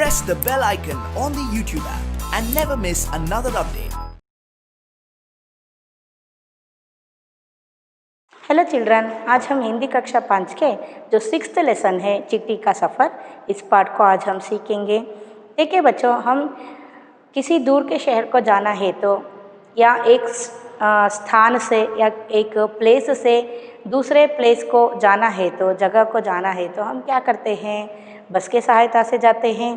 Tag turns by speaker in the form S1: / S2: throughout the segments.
S1: press the bell icon on the YouTube app and never miss another update.
S2: Hello children, आज हम हिंदी कक्षा 5 के जो 6th लेसन है चिट्ठी का सफ़र, इस पाठ को आज हम सीखेंगे। देखिए बच्चों, हम किसी दूर के शहर को जाना है तो या एक स्थान से या एक प्लेस से दूसरे प्लेस को जाना है तो जगह को जाना है तो हम क्या करते हैं? बस के सहायता से जाते हैं,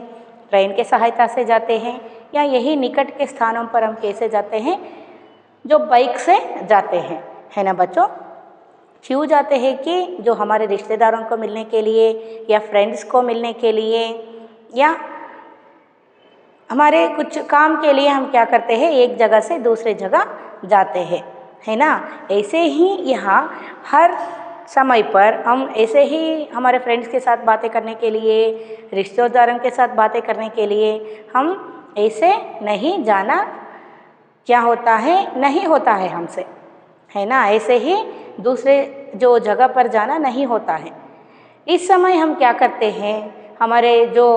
S2: ट्रेन के सहायता से जाते हैं, या यही निकट के स्थानों पर हम कैसे जाते हैं? जो बाइक से जाते हैं, है ना बच्चों। क्यों जाते हैं कि जो हमारे रिश्तेदारों को मिलने के लिए या फ्रेंड्स को मिलने के लिए या हमारे कुछ काम के लिए हम क्या करते हैं? एक जगह से दूसरे जगह जाते हैं, है ना। ऐसे ही यहाँ हर समय पर हम ऐसे ही हमारे फ्रेंड्स के साथ बातें करने के लिए, रिश्तेदारों के साथ बातें करने के लिए हम ऐसे नहीं जाना क्या होता है, नहीं होता है हमसे, है ना। ऐसे ही दूसरे जो जगह पर जाना नहीं होता है। इस समय हम क्या करते हैं? हमारे जो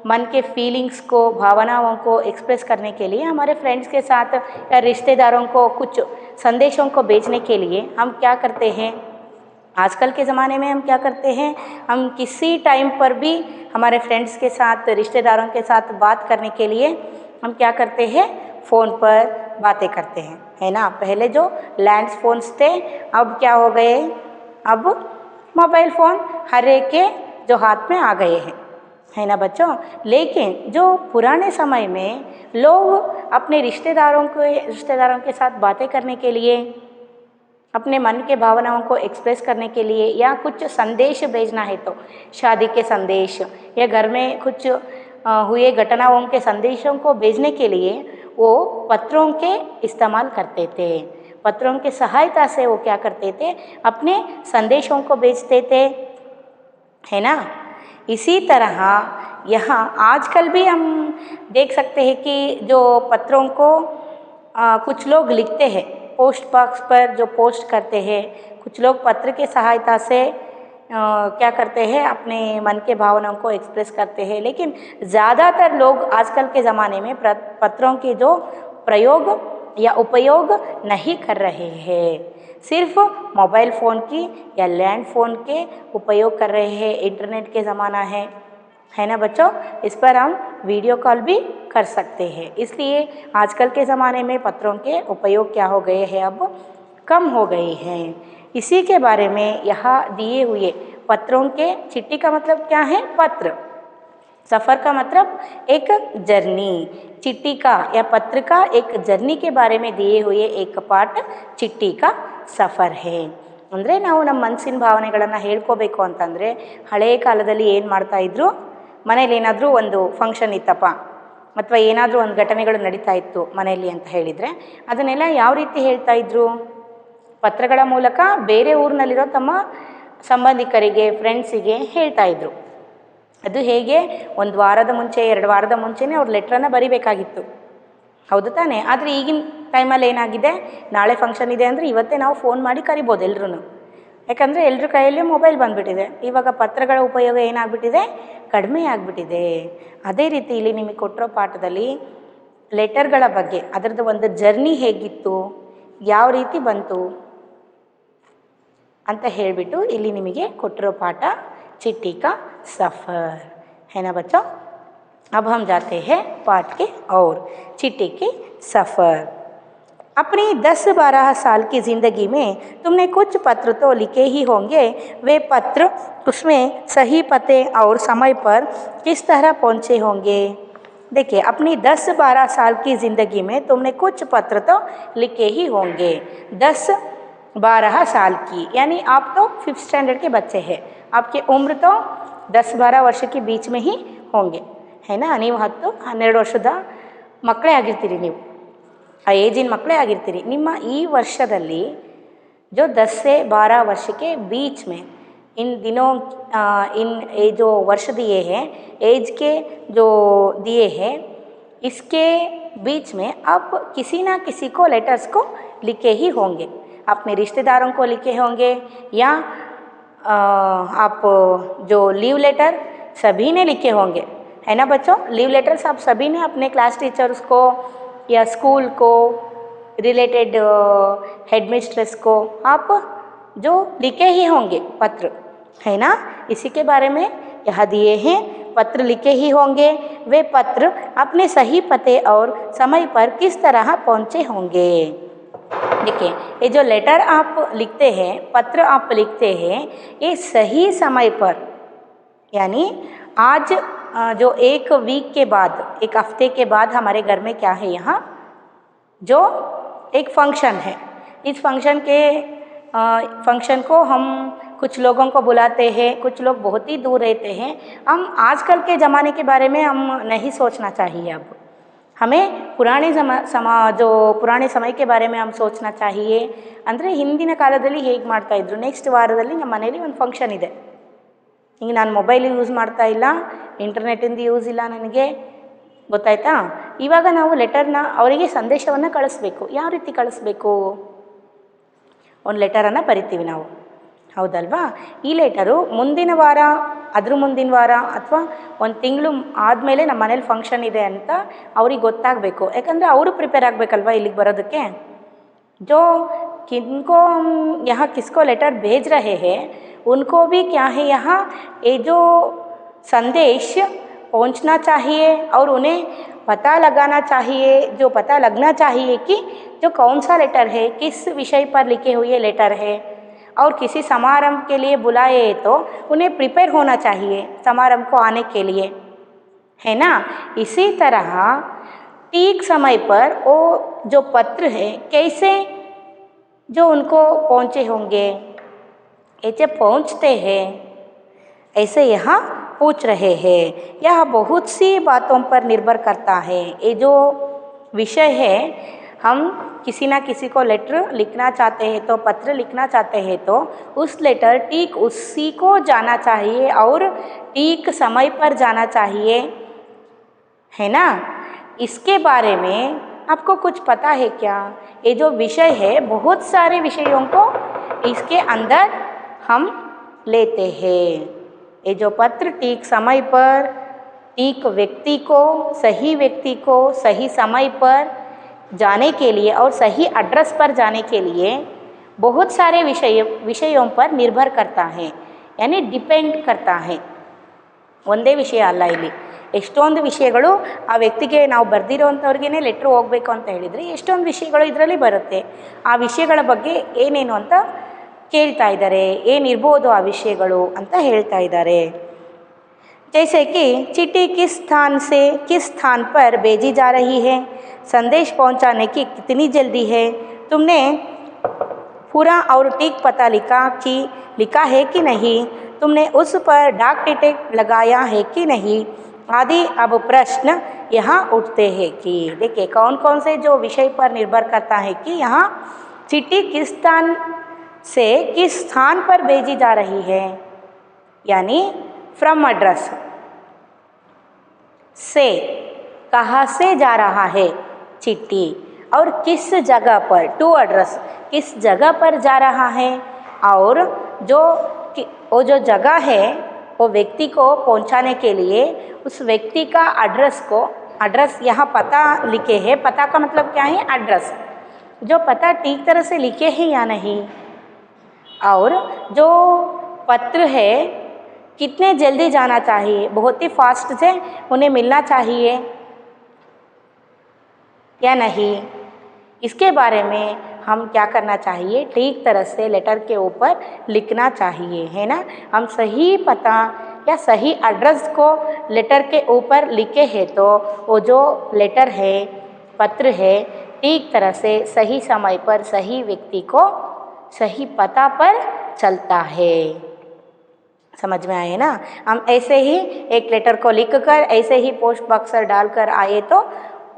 S2: मन के फीलिंग्स को, भावनाओं को एक्सप्रेस करने के लिए हमारे फ्रेंड्स के साथ या रिश्तेदारों को कुछ संदेशों को भेजने के लिए हम क्या करते हैं? आजकल के ज़माने में हम क्या करते हैं? हम किसी टाइम पर भी हमारे फ्रेंड्स के साथ, रिश्तेदारों के साथ बात करने के लिए हम क्या करते हैं? फ़ोन पर बातें करते हैं, है ना। पहले जो लैंड फ़ोन्स थे, अब क्या हो गए? अब मोबाइल फ़ोन हर एक के जो हाथ में आ गए हैं, है ना बच्चों। लेकिन जो पुराने समय में लोग अपने रिश्तेदारों के साथ बातें करने के लिए, अपने मन के भावनाओं को एक्सप्रेस करने के लिए या कुछ संदेश भेजना है तो शादी के संदेश या घर में कुछ हुए घटनाओं के संदेशों को भेजने के लिए वो पत्रों के इस्तेमाल करते थे। पत्रों के सहायता से वो क्या करते थे? अपने संदेशों को भेजते थे, है ना। इसी तरह यहाँ आजकल भी हम देख सकते हैं कि जो पत्रों को कुछ लोग लिखते हैं, पोस्ट बॉक्स पर जो पोस्ट करते हैं, कुछ लोग पत्र के सहायता से क्या करते हैं? अपने मन के भावनाओं को एक्सप्रेस करते हैं। लेकिन ज़्यादातर लोग आजकल के ज़माने में पत्रों के जो प्रयोग या उपयोग नहीं कर रहे हैं, सिर्फ मोबाइल फ़ोन की या लैंड फ़ोन के उपयोग कर रहे हैं। इंटरनेट के ज़माना है ना बच्चों। इस पर हम वीडियो कॉल भी कर सकते हैं। इसलिए आजकल के ज़माने में पत्रों के उपयोग क्या हो गए हैं? अब कम हो गए हैं। इसी के बारे में यहाँ दिए हुए पत्रों के, चिट्ठी का मतलब क्या है? पत्र। सफ़र का मतलब एक जर्नी। चिट्ठी का या पत्र का एक जर्नी के बारे में दिए हुए एक पाठ चिट्ठी का सफ़र है। ಅಂದರೆ ನಾವು ನಮ್ಮ ಮನಸ್ಸಿನ ಭಾವನೆಗಳನ್ನು ಹೇಳ್ಕೋಬೇಕು ಅಂತಂದರೆ, ಹಳೆಯ ಕಾಲದಲ್ಲಿ ಏನು ಮಾಡ್ತಾ ಇದ್ರು? ಮನೇಲಿ ಏನಾದರೂ ಒಂದು ಫಂಕ್ಷನ್ ಇತ್ತಪ್ಪ ಅಥವಾ ಏನಾದರೂ ಒಂದು ಘಟನೆಗಳು ನಡೀತಾ ಇತ್ತು ಮನೆಯಲ್ಲಿ ಅಂತ ಹೇಳಿದರೆ ಅದನ್ನೆಲ್ಲ ಯಾವ ರೀತಿ ಹೇಳ್ತಾ ಇದ್ರು? ಪತ್ರಗಳ ಮೂಲಕ ಬೇರೆ ಊರಿನಲ್ಲಿರೋ ತಮ್ಮ ಸಂಬಂಧಿಕರಿಗೆ, ಫ್ರೆಂಡ್ಸಿಗೆ ಹೇಳ್ತಾ ಇದ್ರು. ಅದು ಹೇಗೆ? ಒಂದು ವಾರದ ಮುಂಚೆ, 2 ವಾರದ ಮುಂಚೆನೇ ಅವ್ರು ಲೆಟ್ರನ್ನು ಬರಿಬೇಕಾಗಿತ್ತು, ಹೌದು ತಾನೇ. ಆದರೆ ಈಗಿನ ಟೈಮಲ್ಲಿ ಏನಾಗಿದೆ? ನಾಳೆ ಫಂಕ್ಷನ್ ಇದೆ ಅಂದರೆ ಇವತ್ತೇ ನಾವು ಫೋನ್ ಮಾಡಿ ಕರಿಬೋದು ಎಲ್ರೂ. ಯಾಕಂದರೆ ಎಲ್ಲರ ಕೈಯಲ್ಲಿ ಮೊಬೈಲ್ ಬಂದುಬಿಟ್ಟಿದೆ. ಇವಾಗ ಪತ್ರಗಳ ಉಪಯೋಗ ಏನಾಗ್ಬಿಟ್ಟಿದೆ? ಕಡಿಮೆ ಆಗಿಬಿಟ್ಟಿದೆ. ಅದೇ ರೀತಿ ಇಲ್ಲಿ ನಿಮಗೆ ಕೊಟ್ಟಿರೋ ಪಾಠದಲ್ಲಿ ಲೆಟರ್ಗಳ ಬಗ್ಗೆ, ಅದರದ್ದು ಒಂದು ಜರ್ನಿ ಹೇಗಿತ್ತು, ಯಾವ ರೀತಿ ಬಂತು ಅಂತ ಹೇಳಿಬಿಟ್ಟು ಇಲ್ಲಿ ನಿಮಗೆ ಕೊಟ್ಟಿರೋ पाठ चिट्ठी का सफ़र, है ना बच्चों। अब हम जाते हैं पाठ के और चिट्ठी के सफ़र। अपनी 10-12 साल की ज़िंदगी में तुमने कुछ पत्र तो लिखे ही होंगे। वे पत्र उसमें सही पते और समय पर किस तरह पहुँचे होंगे? देखिए, अपनी 10-12 साल की ज़िंदगी में तुमने कुछ पत्र तो लिखे ही होंगे। 10-12 साल की यानी आप तो 5th स्टैंडर्ड के बच्चे हैं। आपकी उम्र तो 10-12 ವರ್ಷ के बीच में ही होंगे, है ना। ನೀವು 10-12 ವರ್ಷದ ಮಕ್ಕಳೇ ಆಗಿರ್ತೀರಿ, ನೀವು ಆ ಏಜಿನ ಮಕ್ಕಳೇ ಆಗಿರ್ತೀರಿ। ನಿಮ್ಮ ಈ ವರ್ಷದಲ್ಲಿ जो 10 से 12 वर्ष के बीच में इन दिनों ये जो वर्ष दिए हैं, एज के जो दिए हैं, इसके बीच में आप किसी ना किसी को लेटर्स को लिखे ही होंगे। अपने रिश्तेदारों को लिखे होंगे या आप जो लीव लेटर सभी ने लिखे होंगे, है ना बच्चों। लीव लेटर्स आप सभी ने अपने क्लास टीचर्स को या स्कूल को, रिलेटेड हेड मिस्ट्रेस को आप जो लिखे ही होंगे पत्र, है ना। इसी के बारे में यह दिए हैं, पत्र लिखे ही होंगे। वे पत्र अपने सही पते और समय पर किस तरह पहुँचे होंगे। देखिए, ये जो लेटर आप लिखते हैं, पत्र आप लिखते हैं, ये सही समय पर, यानी आज जो एक वीक के बाद, एक हफ्ते के बाद हमारे घर में क्या है, यहाँ जो एक फंक्शन है। इस फंक्शन को हम कुछ लोगों को बुलाते हैं, कुछ लोग बहुत ही दूर रहते हैं। हम आजकल के ज़माने के बारे में हम नहीं सोचना चाहिए। अब हमें पुराने समय के बारे में हम सोचना चाहिए। ಅಂದರೆ ಹಿಂದಿನ ಕಾಲದಲ್ಲಿ ಹೇಗೆ ಮಾಡ್ತಾಯಿದ್ರು, ನೆಕ್ಸ್ಟ್ ವಾರದಲ್ಲಿ ನಮ್ಮ ಮನೇಲಿ ಒಂದು ಫಂಕ್ಷನ್ ಇದೆ, ಈಗ ನಾನು ಮೊಬೈಲ್ ಯೂಸ್ ಮಾಡ್ತಾ ಇಲ್ಲ, ಇಂಟರ್ನೆಟ್ಟಿಂದ ಯೂಸ್ ಇಲ್ಲ ನನಗೆ, ಗೊತ್ತಾಯ್ತಾ. ಇವಾಗ ನಾವು ಲೆಟರ್ನ ಅವರಿಗೆ ಸಂದೇಶವನ್ನು ಕಳಿಸ್ಬೇಕು. ಯಾವ ರೀತಿ ಕಳಿಸ್ಬೇಕು, ಒಂದು ಲೆಟರನ್ನು ಬರಿತೀವಿ ನಾವು, ಹೌದಲ್ವಾ. ಈ ಲೆಟರು ಮುಂದಿನ ವಾರ, ಅದ್ರ ಮುಂದಿನ ವಾರ ಅಥವಾ ಒಂದು ತಿಂಗಳು ಆದಮೇಲೆ ನಮ್ಮ ಮನೇಲಿ ಫಂಕ್ಷನ್ ಇದೆ ಅಂತ ಅವ್ರಿಗೆ ಗೊತ್ತಾಗಬೇಕು. ಯಾಕಂದರೆ ಅವರು ಪ್ರಿಪೇರ್ ಆಗಬೇಕಲ್ವ ಇಲ್ಲಿಗೆ ಬರೋದಕ್ಕೆ. जो किनको हम यहाँ किसको लेटर भेज रहे हैं, उनको भी क्या है, यहाँ ये जो संदेश पहुँचना चाहिए और उन्हें पता लगाना चाहिए, जो पता लगना चाहिए कि जो कौन सा लेटर है, किस विषय पर लिखे हुए लेटर है। और किसी समारंभ के लिए बुलाए तो उन्हें प्रिपेयर होना चाहिए समारंभ को आने के लिए, है ना. इसी तरह ठीक समय पर वो जो पत्र है कैसे जो उनको पहुँचे होंगे, ऐसे पहुँचते हैं, ऐसे यहाँ पूछ रहे हैं. यह बहुत सी बातों पर निर्भर करता है. ये जो विषय है, हम किसी ना किसी को लेटर लिखना चाहते हैं तो, पत्र लिखना चाहते हैं तो उस लेटर ठीक उसी को जाना चाहिए और ठीक समय पर जाना चाहिए, है ना. इसके बारे में आपको कुछ पता है क्या. ये जो विषय है, बहुत सारे विषयों को इसके अंदर हम लेते हैं. ये जो पत्र ठीक समय पर, ठीक व्यक्ति को, सही समय पर जाने के लिए और सही एड्रेस पर जाने के लिए बहुत सारे विषयों पर निर्भर करता है, यानी डिपेंड करता है. ಒಂದೇ ವಿಷಯ ಅಲ್ಲ, ಇಲ್ಲಿ ಎಷ್ಟೊಂದು ವಿಷಯಗಳು ಆ ವ್ಯಕ್ತಿಗೆ ನಾವು ಬರೆದಿರೋವಂಥವ್ರಿಗೇ ಲೆಟ್ರ್ ಹೋಗಬೇಕು ಅಂತ ಹೇಳಿದರೆ ಎಷ್ಟೊಂದು ವಿಷಯಗಳು ಇದರಲ್ಲಿ ಬರುತ್ತೆ. ಆ ವಿಷಯಗಳ ಬಗ್ಗೆ ಏನೇನು ಅಂತ ಕೇಳ್ತಾ ಇದ್ದಾರೆ, ಏನಿರ್ಬೋದು ಆ ವಿಷಯಗಳು ಅಂತ ಹೇಳ್ತಾ ಇದ್ದಾರೆ. जैसे कि चिट्ठी किस स्थान से किस स्थान पर भेजी जा रही है, संदेश पहुंचाने की कितनी जल्दी है, तुमने पूरा और ठीक पता लिखा है कि नहीं, तुमने उस पर डाक टिकट लगाया है कि नहीं आदि अब प्रश्न यहाँ उठते हैं. कि देखिए, कौन कौन से जो विषय पर निर्भर करता है कि यहाँ चिट्ठी किस स्थान से किस स्थान पर भेजी जा रही है, यानी फ्रॉम एड्रेस से, कहाँ से जा रहा है चिट्ठी, और किस जगह पर, टू एड्रेस, किस जगह पर जा रहा है, और वो जो जगह है वो व्यक्ति को पहुंचाने के लिए उस व्यक्ति का एड्रेस यहाँ पता लिखे है. पता का मतलब क्या है, एड्रेस. जो पता ठीक तरह से लिखे हैं या नहीं, और जो पत्र है कितने जल्दी जाना चाहिए, बहुत ही फास्ट से उन्हें मिलना चाहिए या नहीं, इसके बारे में हम क्या करना चाहिए, ठीक तरह से लेटर के ऊपर लिखना चाहिए, है ना. हम सही पता या सही एड्रेस को लेटर के ऊपर लिखे हैं तो वो जो लेटर है, पत्र है, ठीक तरह से सही समय पर सही व्यक्ति को सही पता पर चलता है. समझ में आए ना. हम ऐसे ही एक लेटर को लिखकर ऐसे ही पोस्ट बॉक्स पर डालकर आए तो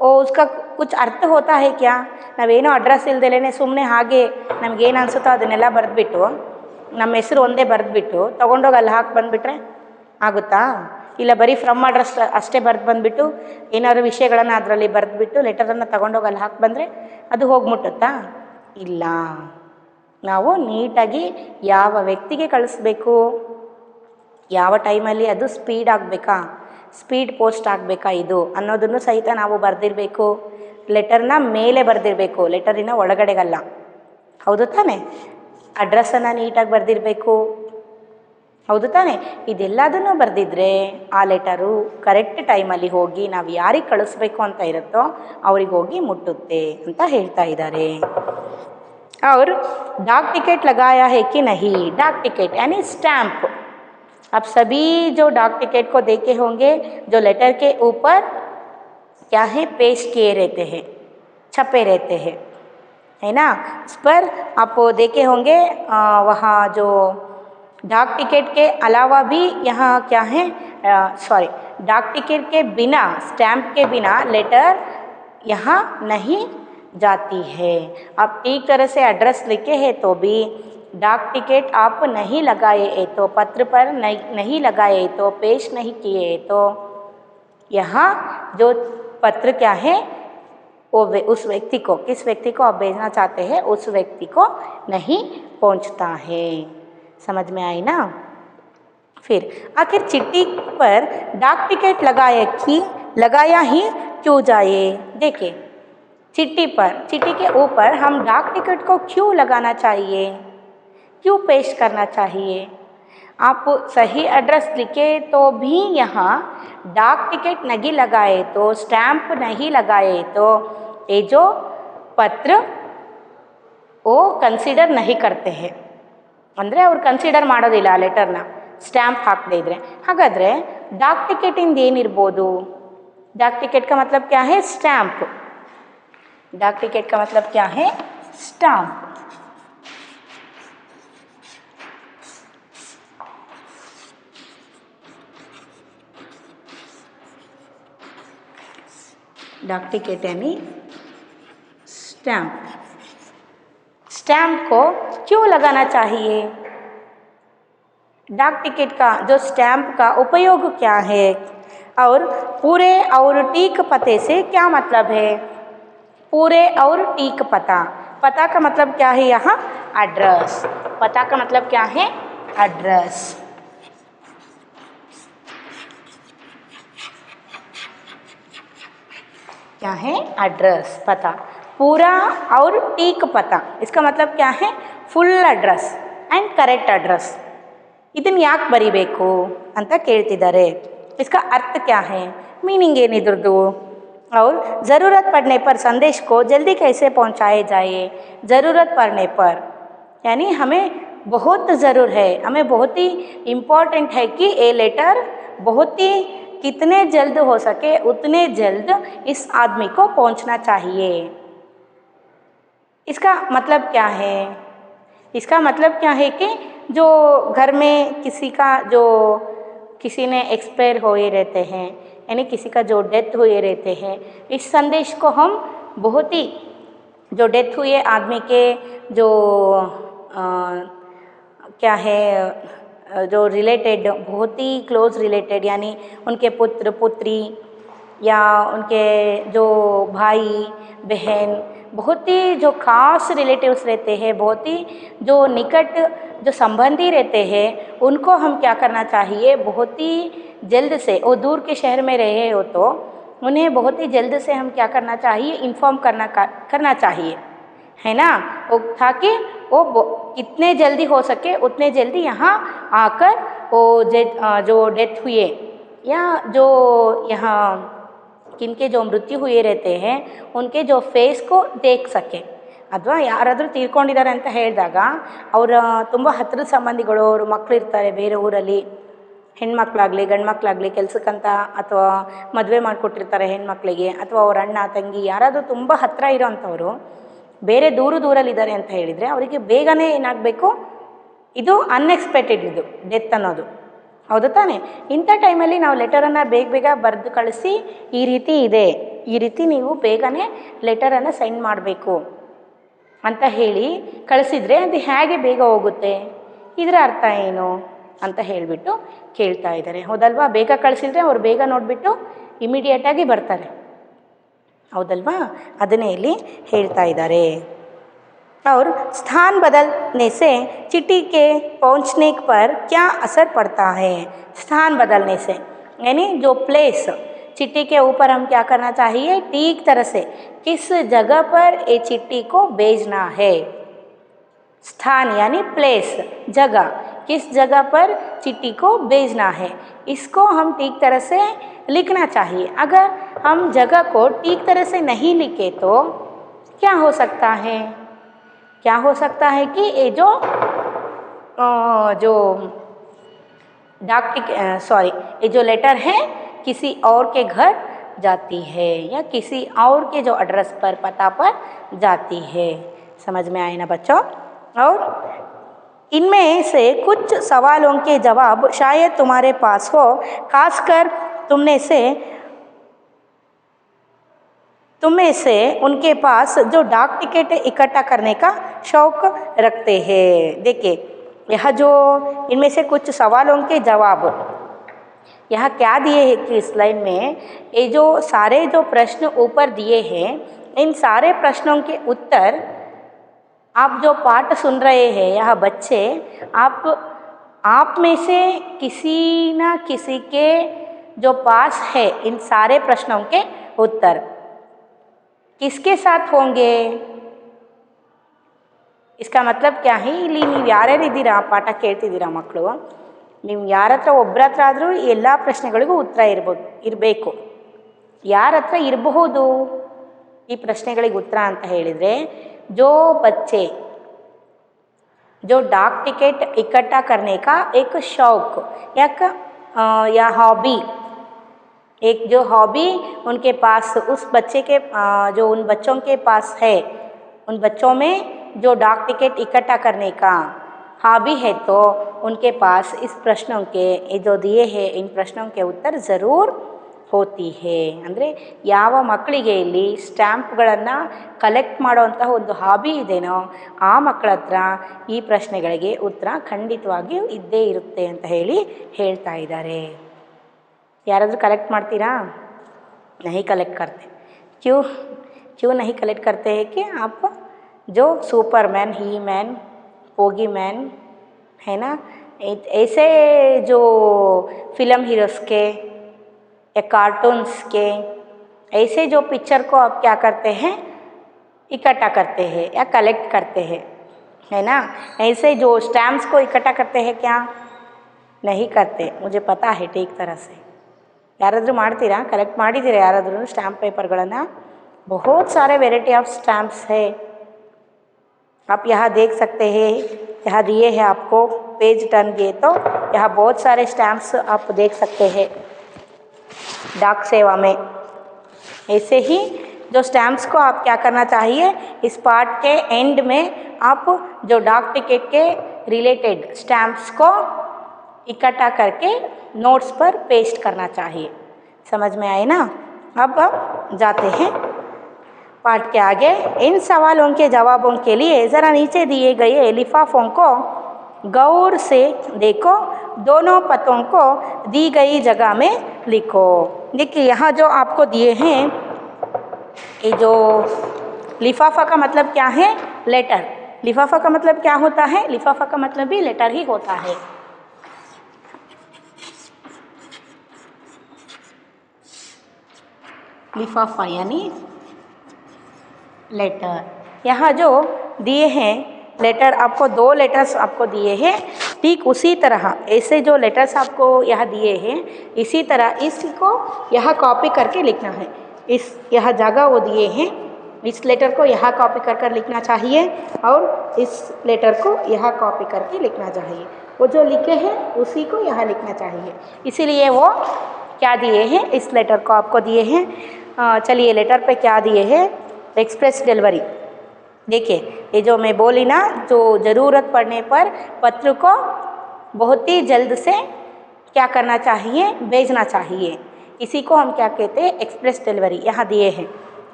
S2: वो उसका कुछ अर्थ होता है क्या. ನಾವೇನೋ ಅಡ್ರೆಸ್ ಇಲ್ದಲೇ ಸುಮ್ಮನೆ ಹಾಗೆ ನಮಗೇನು ಅನಿಸುತ್ತೋ ಅದನ್ನೆಲ್ಲ ಬರೆದ್ಬಿಟ್ಟು, ನಮ್ಮ ಹೆಸರು ಒಂದೇ ಬರೆದ್ಬಿಟ್ಟು ತೊಗೊಂಡೋಗಿ ಅಲ್ಲಿ ಹಾಕಿ ಬಂದುಬಿಟ್ರೆ ಆಗುತ್ತಾ. ಇಲ್ಲ ಬರೀ ಫ್ರಮ್ ಅಡ್ರೆಸ್ ಅಷ್ಟೇ ಬರೆದು ಬಂದುಬಿಟ್ಟು ಏನಾದ್ರು ವಿಷಯಗಳನ್ನು ಅದರಲ್ಲಿ ಬರೆದ್ಬಿಟ್ಟು ಲೆಟರನ್ನು ತೊಗೊಂಡೋಗಿ ಅಲ್ಲಿ ಹಾಕಿ ಬಂದರೆ ಅದು ಹೋಗ್ಬಿಟ್ಟುತ್ತಾ. ಇಲ್ಲ, ನಾವು ನೀಟಾಗಿ ಯಾವ ವ್ಯಕ್ತಿಗೆ ಕಳಿಸ್ಬೇಕು, ಯಾವ ಟೈಮಲ್ಲಿ ಅದು ಸ್ಪೀಡ್ ಆಗಬೇಕಾ, ಸ್ಪೀಡ್ ಪೋಸ್ಟ್ ಆಗಬೇಕಾ ಇದು ಅನ್ನೋದನ್ನು ಸಹಿತ ನಾವು ಬರೆದಿರಬೇಕು. ಲೆಟರ್ನ ಮೇಲೆ ಬರೆದಿರಬೇಕು, ಲೆಟರಿನ ಒಳಗಡೆಗಲ್ಲ. ಹೌದು ತಾನೆ? ಅಡ್ರೆಸ್ಸನ್ನು ನೀಟಾಗಿ ಬರೆದಿರಬೇಕು. ಹೌದು ತಾನೆ? ಇದೆಲ್ಲದನ್ನು ಬರೆದಿದ್ರೆ ಆ ಲೆಟರು ಕರೆಕ್ಟ್ ಟೈಮಲ್ಲಿ ಹೋಗಿ ನಾವು ಯಾರಿಗೆ ಕಳಿಸ್ಬೇಕು ಅಂತ ಇರುತ್ತೋ ಅವ್ರಿಗೆ ಹೋಗಿ ಮುಟ್ಟುತ್ತೆ ಅಂತ ಹೇಳ್ತಾ ಇದ್ದಾರೆ. और डाक टिकट लगाया है कि नहीं, डाक टिकट यानी स्टैम्प. अब सभी जो डाक टिकट को देखे होंगे, जो लेटर के ऊपर क्या है पेश किए रहते हैं, छपे रहते हैं, है ना. इस पर आप देखे होंगे वहाँ जो डाक टिकट के अलावा भी यहाँ क्या है, डाक टिकट के बिना, स्टैम्प के बिना लेटर यहाँ नहीं जाती है. आप ठीक तरह से एड्रेस लिखे हैं तो भी डाक टिकट आप नहीं लगाए तो, पत्र पर नहीं लगाए तो, पेश नहीं किए तो यहाँ जो पत्र क्या है वो उस व्यक्ति को, किस व्यक्ति को आप भेजना चाहते हैं उस व्यक्ति को नहीं पहुँचता है. समझ में आई ना. फिर आखिर चिट्ठी पर डाक टिकट लगाया ही क्यों जाए. देखिए चिट्ठी पर, चिट्ठी के ऊपर हम डाक टिकट को क्यों लगाना चाहिए, क्यों पेश करना चाहिए. आप सही एड्रेस लिखे तो भी यहाँ डाक टिकट नहीं लगाए तो, स्टैम्प नहीं लगाए तो ये जो पत्र वो कंसिडर नहीं करते हैं. ಅಂದರೆ ಅವ್ರು ಕನ್ಸಿಡರ್ ಮಾಡೋದಿಲ್ಲ ಆ ಲೆಟರ್ನ ಸ್ಟ್ಯಾಂಪ್ ಹಾಕದೇ ಇದ್ದರೆ. ಹಾಗಾದರೆ ಡಾಕ್ ಟಿಕೆಟಿಂದ ಏನಿರ್ಬೋದು. डाक टिकट का मतलब क्या है, स्टैम्प. डाक टिकट का मतलब क्या है, स्टैम्प. डाक टिकट यानी स्टैम्प. स्टैम्प को क्यों लगाना चाहिए. डाक टिकट का जो स्टैम्प का उपयोग क्या है और पूरे और टीक पते से क्या मतलब है. पूरे और टीक पता, पता का मतलब क्या है यहाँ, एड्रेस. पता का मतलब क्या है, एड्रेस. क्या है, एड्रेस, पता. पूरा और टीक पता, इसका मतलब क्या है, full address and correct address. ಇದನ್ನು ಯಾಕೆ ಬರಿಬೇಕು ಅಂತ ಕೇಳ್ತಿದ್ದಾರೆ. इसका अर्थ क्या है, मीनिंग ಏನಿದ್ರದ್ದು. और ज़रूरत पड़ने पर संदेश को जल्दी कैसे पहुंचाए जाए. ज़रूरत पड़ने पर यानी हमें बहुत ज़रूर है, हमें बहुत ही इम्पोर्टेंट है कि ये लेटर बहुत ही कितने जल्द हो सके उतने जल्द इस आदमी को पहुंचना चाहिए. इसका मतलब क्या है. इसका मतलब क्या है कि जो घर में किसी ने एक्सपायर हुए रहते हैं, यानी किसी का जो डेथ हुए रहते हैं, इस संदेश को हम बहुत ही, जो डेथ हुए आदमी के जो क्या है, जो रिलेटेड, बहुत ही क्लोज रिलेटेड, यानी उनके पुत्र पुत्री या उनके जो भाई बहन, बहुत ही जो खास रिलेटिव्स रहते हैं, बहुत ही जो निकट जो संबंधी रहते हैं, उनको हम क्या करना चाहिए, बहुत ही जल्द से, वो दूर के शहर में रहे हो तो उन्हें बहुत ही जल्द से हम क्या करना चाहिए, इन्फॉर्म करना चाहिए, है ना. वो ताकि वो कितने जल्दी हो सके उतने जल्दी यहाँ आकर वो जो डेथ हुए या जो यहाँ किनके जो मृत्यु हुए रहते हैं उनके जो फेस को देख सके. ಅಥವಾ ಯಾರಾದರೂ ತೀರ್ಕೊಂಡಿದ್ದಾರೆ ಅಂತ ಹೇಳಿದಾಗ ಅವರ ತುಂಬ ಹತ್ತಿರದ ಸಂಬಂಧಿಗಳು, ಅವರು ಮಕ್ಕಳು ಇರ್ತಾರೆ ಬೇರೆ ಊರಲ್ಲಿ, ಹೆಣ್ಮಕ್ಳಾಗಲಿ ಗಂಡು ಮಕ್ಕಳಾಗಲಿ ಕೆಲಸಕ್ಕಂತ, ಅಥವಾ ಮದುವೆ ಮಾಡಿಕೊಟ್ಟಿರ್ತಾರೆ ಹೆಣ್ಮಕ್ಳಿಗೆ, ಅಥವಾ ಅವ್ರ ಅಣ್ಣ ತಂಗಿ ಯಾರಾದರೂ ತುಂಬ ಹತ್ತಿರ ಇರೋವಂಥವ್ರು ಬೇರೆ ದೂರಲ್ಲಿದ್ದಾರೆ ಅಂತ ಹೇಳಿದರೆ ಅವರಿಗೆ ಬೇಗನೆ ಏನಾಗಬೇಕು, ಇದು ಅನ್ಎಕ್ಸ್ಪೆಕ್ಟೆಡ್, ಇದು ಡೆತ್ ಅನ್ನೋದು. ಹೌದು ತಾನೆ. ಇಂಥ ಟೈಮಲ್ಲಿ ನಾವು ಲೆಟರನ್ನು ಬೇಗ ಬರೆದು ಕಳಿಸಿ, ಈ ರೀತಿ ಇದೆ, ಈ ರೀತಿ ನೀವು ಬೇಗನೆ ಲೆಟರನ್ನು ಸೆಂಡ್ ಮಾಡಬೇಕು ಅಂತ ಹೇಳಿ ಕಳಿಸಿದರೆ ಅದು ಹೇಗೆ ಬೇಗ ಹೋಗುತ್ತೆ, ಇದರ ಅರ್ಥ ಏನು ಅಂತ ಹೇಳಿಬಿಟ್ಟು ಕೇಳ್ತಾ ಇದ್ದಾರೆ. ಹೌದಲ್ವಾ. ಬೇಗ ಕಳಿಸಿದರೆ ಅವ್ರು ಬೇಗ ನೋಡಿಬಿಟ್ಟು ಇಮಿಡಿಯೇಟಾಗಿ ಬರ್ತಾರೆ. ಹೌದಲ್ವಾ. ಅದನ್ನೇ ಇಲ್ಲಿ ಹೇಳ್ತಾ ಇದ್ದಾರೆ. और स्थान बदलने से चिट्ठी के पहुंचने पर क्या असर पड़ता है. स्थान बदलने से यानी जो प्लेस, चिट्ठी के ऊपर हम क्या करना चाहिए, ठीक तरह से किस जगह पर ये चिट्ठी को भेजना है, स्थान यानी प्लेस, जगह, किस जगह पर चिट्ठी को भेजना है, इसको हम ठीक तरह से लिखना चाहिए। अगर हम जगह को ठीक तरह से नहीं लिखे तो क्या हो सकता है, क्या हो सकता है कि ये जो ये जो लेटर है किसी और के घर जाती है या किसी और के जो एड्रेस पर, पता पर जाती है। समझ में आए ना बच्चों? और इनमें से कुछ सवालों के जवाब शायद तुम्हारे पास हो, खासकर तुम में से उनके पास जो डाक टिकट इकट्ठा करने का शौक रखते हैं। देखिए यह जो इनमें से कुछ सवालों के जवाब यहाँ क्या दिए हैं कि इस लाइन में ये जो सारे जो प्रश्न ऊपर दिए हैं, इन सारे प्रश्नों के उत्तर आप जो पाठ सुन रहे हैं यह बच्चे, आप में से किसी ना किसी के जो पास है इन सारे प्रश्नों के उत्तर किसके साथ होंगे? इसका मतलब क्या है, ಇಲ್ಲಿ ನೀವು ಯಾರ್ಯಾರಿದ್ದೀರಾ ಪಾಠ ಕೇಳ್ತಿದ್ದೀರಾ ಮಕ್ಕಳು, ನೀವು ಯಾರ ಹತ್ರ ಒಬ್ಬರ ಹತ್ರ ಆದರೂ ಎಲ್ಲ ಪ್ರಶ್ನೆಗಳಿಗೂ ಉತ್ತರ ಇರಬೇಕು. ಯಾರ ಹತ್ರ ಇರಬಹುದು ಈ ಪ್ರಶ್ನೆಗಳಿಗೆ ಉತ್ತರ ಅಂತ ಹೇಳಿದರೆ, जो बच्चे जो डाक टिकट इकट्ठा करने का एक शौक या हॉबी, एक जो हॉबी उनके पास, उस बच्चे के जो उन बच्चों के पास है, उन बच्चों में जो डाक टिकट इकट्ठा करने का हॉबी है, तो उनके पास इस प्रश्नों के ये जो दिए हैं इन प्रश्नों के उत्तर ज़रूर ಹೋತಿ ಹೇ. ಅಂದರೆ ಯಾವ ಮಕ್ಕಳಿಗೆ ಇಲ್ಲಿ ಸ್ಟ್ಯಾಂಪ್ಗಳನ್ನು ಕಲೆಕ್ಟ್ ಮಾಡೋಂತಹ ಒಂದು ಹಾಬಿ ಇದೆಯೋ ಆ ಮಕ್ಕಳ ಹತ್ರ ಈ ಪ್ರಶ್ನೆಗಳಿಗೆ ಉತ್ತರ ಖಂಡಿತವಾಗಿಯೂ ಇದ್ದೇ ಇರುತ್ತೆ ಅಂತ ಹೇಳ್ತಾ ಇದ್ದಾರೆ. ಯಾರಾದರೂ ಕಲೆಕ್ಟ್ ಮಾಡ್ತೀರಾ? नहीं कलेक्ट करते. क्यों नहीं कलेक्ट करते हैं कि आप जो सुपरमैन, ही मैन, पोगी मैन है ना, ऐसे जो फिल्म हीरोज़ के या कार्टून्स के ऐसे जो पिक्चर को आप क्या करते हैं, इकट्ठा करते हैं या कलेक्ट करते हैं, है ना. ऐसे जो स्टैम्प्स को इकट्ठा करते हैं क्या? नहीं करते. मुझे पता है ठीक तरह से. ಯಾರಾದರೂ ಮಾಡ್ತೀರಾ? ಕಲೆಕ್ಟ್ ಮಾಡಿದ್ದೀರಾ ಯಾರಾದರೂ ಸ್ಟ್ಯಾಂಪ್ ಪೇಪರ್ಗಳನ್ನು? बहुत सारे वेराइटी ऑफ स्टैम्प्स है. आप यहाँ देख सकते हैं, यहाँ दिए हैं आपको, पेज टर्न किए तो यहाँ बहुत सारे स्टैम्प्स आप देख सकते हैं डाक सेवा में. ऐसे ही जो स्टैम्प्स को आप क्या करना चाहिए, इस पार्ट के एंड में आप जो डाक टिकट के रिलेटेड स्टैम्प्स को इकट्ठा करके नोट्स पर पेस्ट करना चाहिए. समझ में आए ना? अब जाते हैं पाठ के आगे. इन सवालों के जवाबों के लिए ज़रा नीचे दिए गए लिफाफों को गौर से देखो, दोनों पतों को दी गई जगह में लिखो. देखिए यहाँ जो आपको दिए हैं, ये जो लिफाफा का मतलब क्या है? लेटर. लिफाफा का मतलब क्या होता है? लिफाफा का मतलब भी लेटर ही होता है. लिफाफा यानी लेटर. यहाँ जो दिए हैं लेटर, आपको 2 लेटर्स आपको दिए हैं. ठीक उसी तरह ऐसे जो लेटर्स आपको यहाँ दिए हैं, इसी तरह इसको यहाँ कॉपी करके लिखना है. यहाँ जगह वो दिए हैं, इस लेटर को यहाँ कॉपी कर लिखना चाहिए और इस लेटर को यहाँ कॉपी करके लिखना चाहिए. वो जो लिखे हैं उसी को यहाँ लिखना चाहिए. इसीलिए वो क्या दिए हैं, इस लेटर को आपको दिए हैं. चलिए लेटर पे क्या दिए हैं? Express delivery. देखिए ये जो मैं बोली ना, जो ज़रूरत पड़ने पर पत्र को बहुत ही जल्द से क्या करना चाहिए, भेजना चाहिए. इसी को हम क्या कहते हैं? Express delivery. यहाँ दिए हैं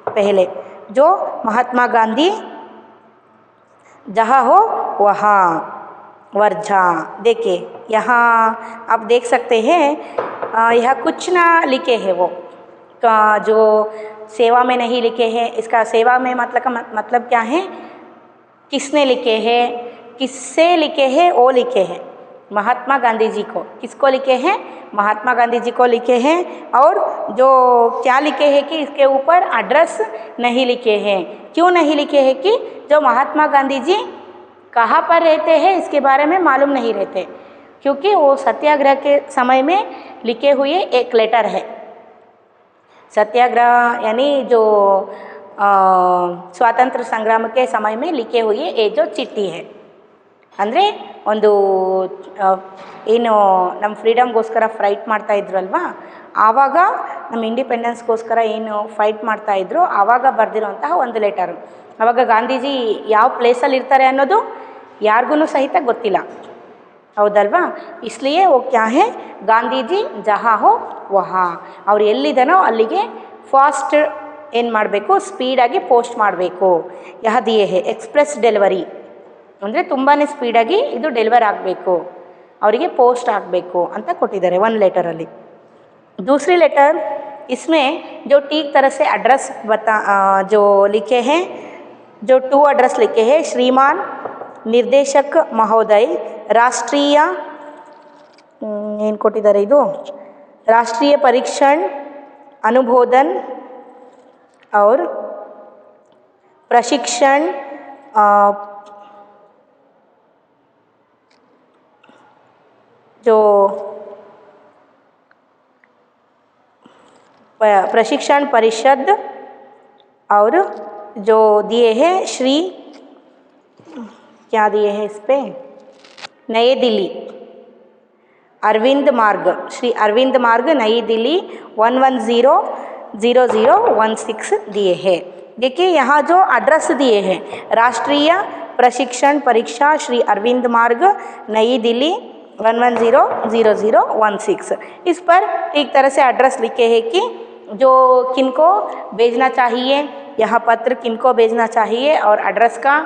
S2: पहले, जो महात्मा गांधी जहाँ हो वहाँ वर्झा. देखिए यहाँ आप देख सकते हैं, यहाँ कुछ ना लिखे हैं, वो का जो सेवा में नहीं लिखे हैं. इसका सेवा में मतलब क्या है? किसने लिखे हैं, किससे लिखे हैं, वो लिखे हैं. महात्मा गांधी जी को, किसको लिखे हैं? महात्मा गांधी जी को लिखे हैं। और जो क्या लिखे हैं कि इसके ऊपर एड्रेस नहीं लिखे हैं। क्यों नहीं लिखे हैं? कि जो महात्मा गांधी जी कहाँ पर रहते हैं इसके बारे में मालूम नहीं रहते, क्योंकि वो सत्याग्रह के समय में लिखे हुए एक लेटर है। सत्याग्रह यानी जो स्वातंत्र्य संग्राम के समय में लिखे हुए ये जो चिट्ठी है, ಅಂದರೆ ಒಂದು ಏನು ನಮ್ಮ ಫ್ರೀಡಮ್ಗೋಸ್ಕರ ಫೈಟ್ ಮಾಡ್ತಾ ಇದ್ರಲ್ವಾ, ಆವಾಗ ನಮ್ಮ ಇಂಡಿಪೆಂಡೆನ್ಸ್ಗೋಸ್ಕರ ಏನು ಫೈಟ್ ಮಾಡ್ತಾ ಇದ್ರು ಆವಾಗ ಬರೆದಿರೋಂತಹ ಒಂದು ಲೆಟರು. ಆವಾಗ ಗಾಂಧೀಜಿ ಯಾವ ಪ್ಲೇಸಲ್ಲಿ ಇರ್ತಾರೆ ಅನ್ನೋದು ಯಾರಿಗೂ ಸಹಿತ ಗೊತ್ತಿಲ್ಲ, ಹೌದಲ್ವಾ? ಇಸ್ಲಿಯೇ वो क्या है, ಗಾಂಧೀಜಿ ಜಹಾ ಹೋ ವಹಾ, ಅವ್ರು ಎಲ್ಲಿದ್ದಾನೋ ಅಲ್ಲಿಗೆ ಫಾಸ್ಟ್ ಏನು ಮಾಡಬೇಕು, ಸ್ಪೀಡಾಗಿ ಪೋಸ್ಟ್ ಮಾಡಬೇಕು. ಯಹ ದಿಯೇ ಹೇ ಎಕ್ಸ್ಪ್ರೆಸ್ ಡೆಲಿವರಿ, ಅಂದರೆ ತುಂಬಾ ಸ್ಪೀಡಾಗಿ ಇದು ಡೆಲಿವರ್ ಆಗಬೇಕು, ಅವರಿಗೆ ಪೋಸ್ಟ್ ಆಗಬೇಕು ಅಂತ ಕೊಟ್ಟಿದ್ದಾರೆ ಒಂದು ಲೆಟರಲ್ಲಿ. दूसरी लेटर इसमें जो ठीक तरह से एड्रेस जो लिखे हैं, जो 2 एड्रेस लिखे हैं, श्रीमान निर्देशक महोदय राष्ट्रीय ಏನು ಕೊಟ್ಟಿದ್ದಾರೆ ಇದು, राष्ट्रीय परीक्षण अनुमोदन और प्रशिक्षण जो प्रशिक्षण परिषद और जो दिए हैं श्री क्या दिए हैं इस पे, नई दिल्ली अरविंद मार्ग, श्री अरविंद मार्ग नई दिल्ली 11000016 दिए हैं. देखिए यहाँ जो एड्रेस दिए हैं, राष्ट्रीय प्रशिक्षण परीक्षा श्री अरविंद मार्ग नई दिल्ली 11000016, इस पर एक तरह से एड्रेस लिखे हैं कि जो किनको भेजना चाहिए, यह पत्र किनको भेजना चाहिए और एड्रेस का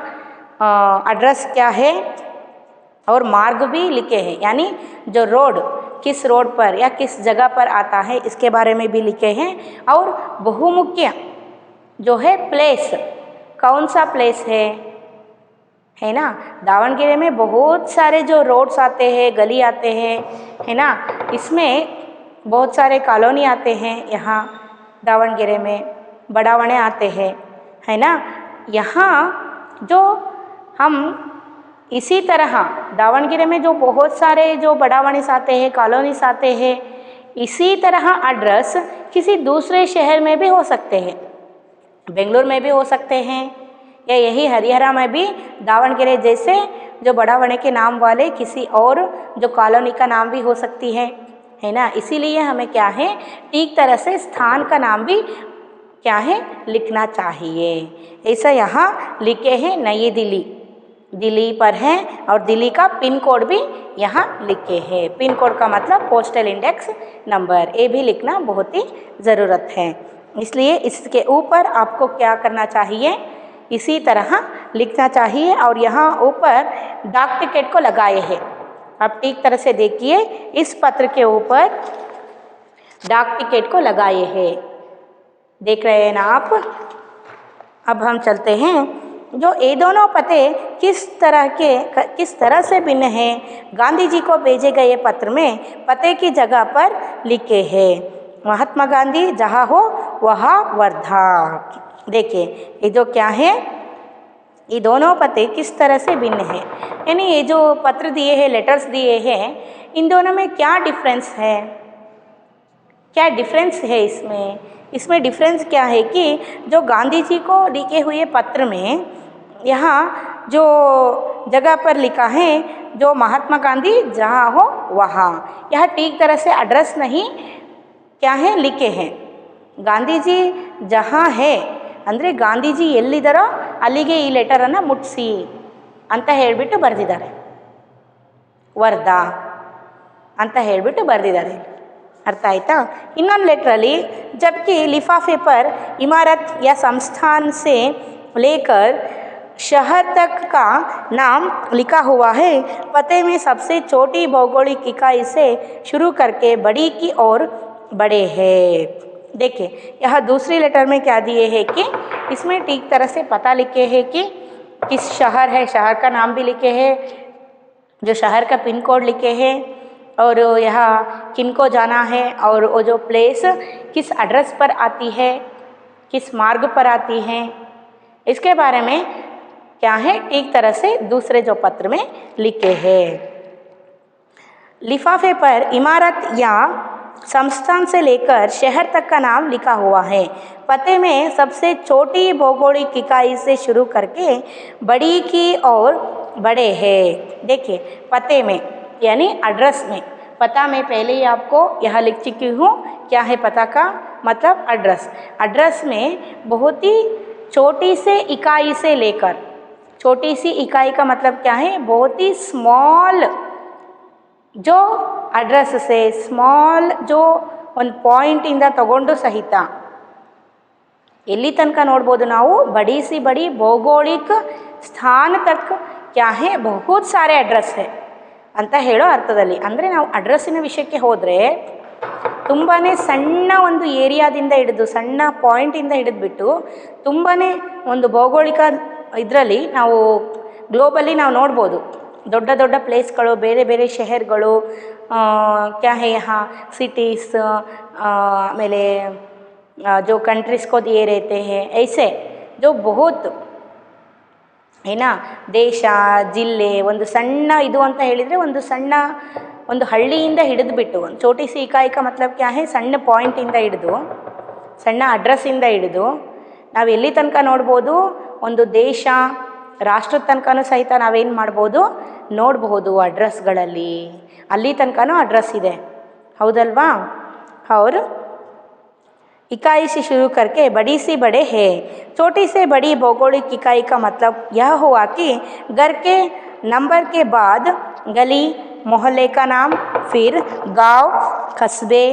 S2: एड्रेस क्या है और मार्ग भी लिखे हैं, यानी जो रोड किस रोड पर या किस जगह पर आता है इसके बारे में भी लिखे हैं. और बहुमुख्य जो है प्लेस, कौन सा प्लेस है ना, दावणगेरे में बहुत सारे जो रोड्स आते हैं, गली आते हैं, है ना, इसमें बहुत सारे कॉलोनी आते हैं. यहाँ दावणगेरे में बड़ावने आते हैं, है ना. यहाँ जो हम इसी तरह दावणगेरे में जो बहुत सारे जो बड़ावनीस आते हैं, कॉलोनीस आते हैं, इसी तरह एड्रेस किसी दूसरे शहर में भी हो सकते हैं, बेंगलुरु में भी हो सकते हैं, या यही हरिहरा में भी दावणगेरे जैसे जो बड़ावने के नाम वाले किसी और जो कॉलोनी का नाम भी हो सकती है ना. इसीलिए हमें क्या है, ठीक तरह से स्थान का नाम भी क्या है लिखना चाहिए. ऐसा यहाँ लिखे हैं नई दिल्ली, दिल्ली पर है, और दिल्ली का पिन कोड भी यहाँ लिखे हैं. पिन कोड का मतलब पोस्टल इंडेक्स नंबर, ये भी लिखना बहुत ही ज़रूरत है. इसलिए इसके ऊपर आपको क्या करना चाहिए, इसी तरह लिखना चाहिए. और यहाँ ऊपर डाक टिकट को लगाए हैं, आप ठीक तरह से देखिए, इस पत्र के ऊपर डाक टिकट को लगाए हैं, देख रहे हैं ना आप. अब हम चलते हैं, जो ये दोनों पते किस तरह से भिन्न हैं. गांधी जी को भेजे गए पत्र में पते की जगह पर लिखे हैं महात्मा गांधी जहाँ हो वहाँ वर्धा. देखिए ये जो क्या है, ये दोनों पते किस तरह से भिन्न हैं, यानी ये जो पत्र दिए हैं, लेटर्स दिए हैं, इन दोनों में क्या डिफरेंस है, क्या डिफरेंस है इसमें डिफरेंस क्या है कि जो गांधी जी को लिखे हुए पत्र में यहाँ जो जगह पर लिखा है, जो महात्मा गांधी जहाँ हो वहाँ, यह ठीक तरह से एड्रेस नहीं क्या है लिखे हैं. गांधी जी जहाँ है ಅಂದರೆ ಗಾಂಧೀಜಿ ಎಲ್ಲಿದ್ದಾರೋ ಅಲ್ಲಿಗೆ ಈ ಲೆಟರನ್ನು ಮುಟ್ಟಿಸಿ ಅಂತ ಹೇಳಿಬಿಟ್ಟು ಬರೆದಿದ್ದಾರೆ, ವರ್ಧಾ ಅಂತ ಹೇಳಿಬಿಟ್ಟು ಬರೆದಿದ್ದಾರೆ. अर्थ आयता. ಇನ್ನೊಂದು लेटरली जबकि लिफाफे पर इमारत या संस्थान से लेकर शहर तक का नाम लिखा हुआ है, पते में सबसे छोटी भौगोलिक इकाई से शुरू करके बड़ी की ओर बड़े हैं. देखिए यह दूसरी लेटर में क्या दिए है कि इसमें ठीक तरह से पता लिखे है कि किस शहर है, शहर का नाम भी लिखे हैं, जो शहर का पिन कोड लिखे हैं और यहाँ किनको जाना है और वो जो प्लेस किस एड्रेस पर आती है, किस मार्ग पर आती है, इसके बारे में क्या है एक तरह से दूसरे जो पत्र में लिखे हैं। लिफाफे पर इमारत या संस्थान से लेकर शहर तक का नाम लिखा हुआ है। पते में सबसे छोटी भौगोलिक इकाई से शुरू करके बड़ी की ओर बड़े हैं। देखिए पते में यानी एड्रेस में, पता मैं पहले ही आपको यहाँ लिख चुकी हूँ। क्या है पता का मतलब एड्रेस। एड्रेस में बहुत ही छोटी से इकाई से लेकर, छोटी सी इकाई का मतलब क्या है बहुत ही स्मॉल जो ಅಡ್ರೆಸ್ से ಸ್ಮಾಲ್ जो ಒಂದು ಪಾಯಿಂಟಿಂದ ತಗೊಂಡು ಸಹಿತ ಎಲ್ಲಿ ತನಕ ನೋಡ್ಬೋದು ನಾವು बड़ी सी बड़ी भौगोलिक स्थान तक क्या है बहुत सारे ಅಡ್ರೆಸ್ है ಅಂತ ಹೇಳೋ ಅರ್ಥದಲ್ಲಿ. ಅಂದರೆ ನಾವು ಅಡ್ರೆಸ್ಸಿನ ವಿಷಯಕ್ಕೆ ಹೋದರೆ ತುಂಬಾ ಸಣ್ಣ ಒಂದು ಏರಿಯಾದಿಂದ ಹಿಡಿದು ಸಣ್ಣ ಪಾಯಿಂಟಿಂದ ಹಿಡಿದ್ಬಿಟ್ಟು ತುಂಬಾ ಒಂದು ಭೌಗೋಳಿಕ ಇದರಲ್ಲಿ ನಾವು ಗ್ಲೋಬಲ್ಲಿ ನಾವು ನೋಡ್ಬೋದು ದೊಡ್ಡ ದೊಡ್ಡ ಪ್ಲೇಸ್ಗಳು, ಬೇರೆ ಬೇರೆ ಶಹರ್ಗಳು, क्या है यहाँ सिटीज़, आमेले जो कंट्रीज़ को दिए रहते हैं ऐसे जो बहुत है ना ದೇಶ ಜಿಲ್ಲೆ ಒಂದು ಸಣ್ಣ ಇದು ಅಂತ ಹೇಳಿದರೆ ಒಂದು ಸಣ್ಣ ಒಂದು ಹಳ್ಳಿಯಿಂದ ಹಿಡಿದುಬಿಟ್ಟು ಒಂದು ಚೋಟಿ ಸಿ ಇಕಾಯಿಕ ಮತ್ಲಬ್ ಕ್ಯಾ ಹೇ ಸಣ್ಣ ಪಾಯಿಂಟಿಂದ ಹಿಡಿದು ಸಣ್ಣ ಅಡ್ರೆಸ್ಸಿಂದ ಹಿಡಿದು ನಾವು ಎಲ್ಲಿ ತನಕ ನೋಡ್ಬೋದು ಒಂದು ದೇಶ ರಾಷ್ಟ್ರದ ತನಕನೂ ಸಹಿತ ನಾವೇನು ಮಾಡ್ಬೋದು ನೋಡಬಹುದು ಅಡ್ರೆಸ್ಗಳಲ್ಲಿ. ಅಲ್ಲಿ ತನಕನೂ ಅಡ್ರೆಸ್ ಇದೆ ಹೌದಲ್ವಾ. और इकाई से शुरू करके बड़ी से बड़े है. छोटी से बड़ी भौगोलिक इकाई का मतलब यह हुआ कि घर के नंबर के बाद गली मोहल्ले का नाम, फिर गांव, कस्बे,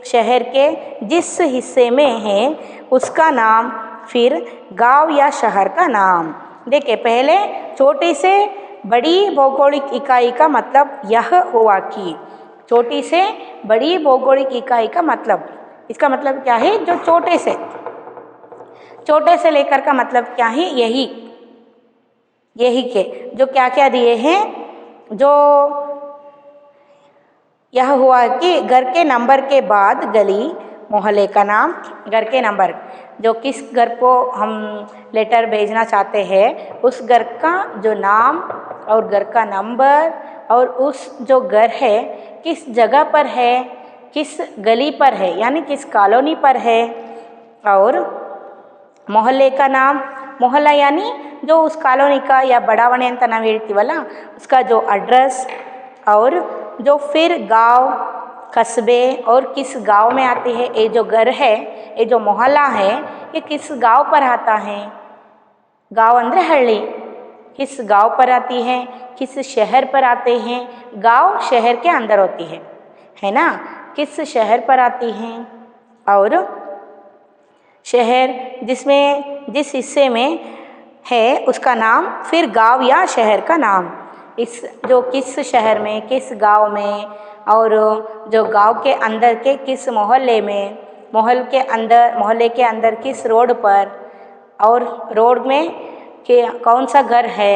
S2: शहर के जिस हिस्से में है उसका नाम, फिर गांव या शहर का नाम. देखिए पहले छोटी से बड़ी भौगोलिक इकाई का मतलब यह हुआ कि छोटी से बड़ी भौगोलिक इकाई का मतलब, इसका मतलब क्या है जो छोटे से लेकर का मतलब क्या है यही के जो क्या क्या दिए हैं. जो यह हुआ कि घर के नंबर के बाद गली मोहल्ले का नाम, घर के नंबर जो किस घर को हम लेटर भेजना चाहते हैं उस घर का जो नाम और घर का नंबर और उस जो घर है किस जगह पर है, किस गली पर है यानी किस कॉलोनी पर है. और मोहल्ले का नाम, मोहल्ला यानी जो उस कॉलोनी का या बड़ावणे ಅಂತ ನಾವು ಹೇಳ್ತೀವಲ್ಲ उसका जो एड्रेस. और जो फिर गांव, कस्बे और किस गांव में आते हैं ये जो घर है, ये जो मोहल्ला है ये किस गांव पर आता है. गांव ಅಂದರೆ ಹಳ್ಳಿ. किस गांव पर आती है, किस शहर पर आते हैं. गांव शहर के अंदर होती है ना. किस शहर पर आती हैं और शहर जिसमें जिस हिस्से में है उसका नाम, फिर गांव या शहर का नाम. इस जो किस शहर में, किस गांव में और जो गांव के अंदर के किस मोहल्ले में, मोहल्ले के अंदर किस रोड पर और रोड में कि कौन सा घर है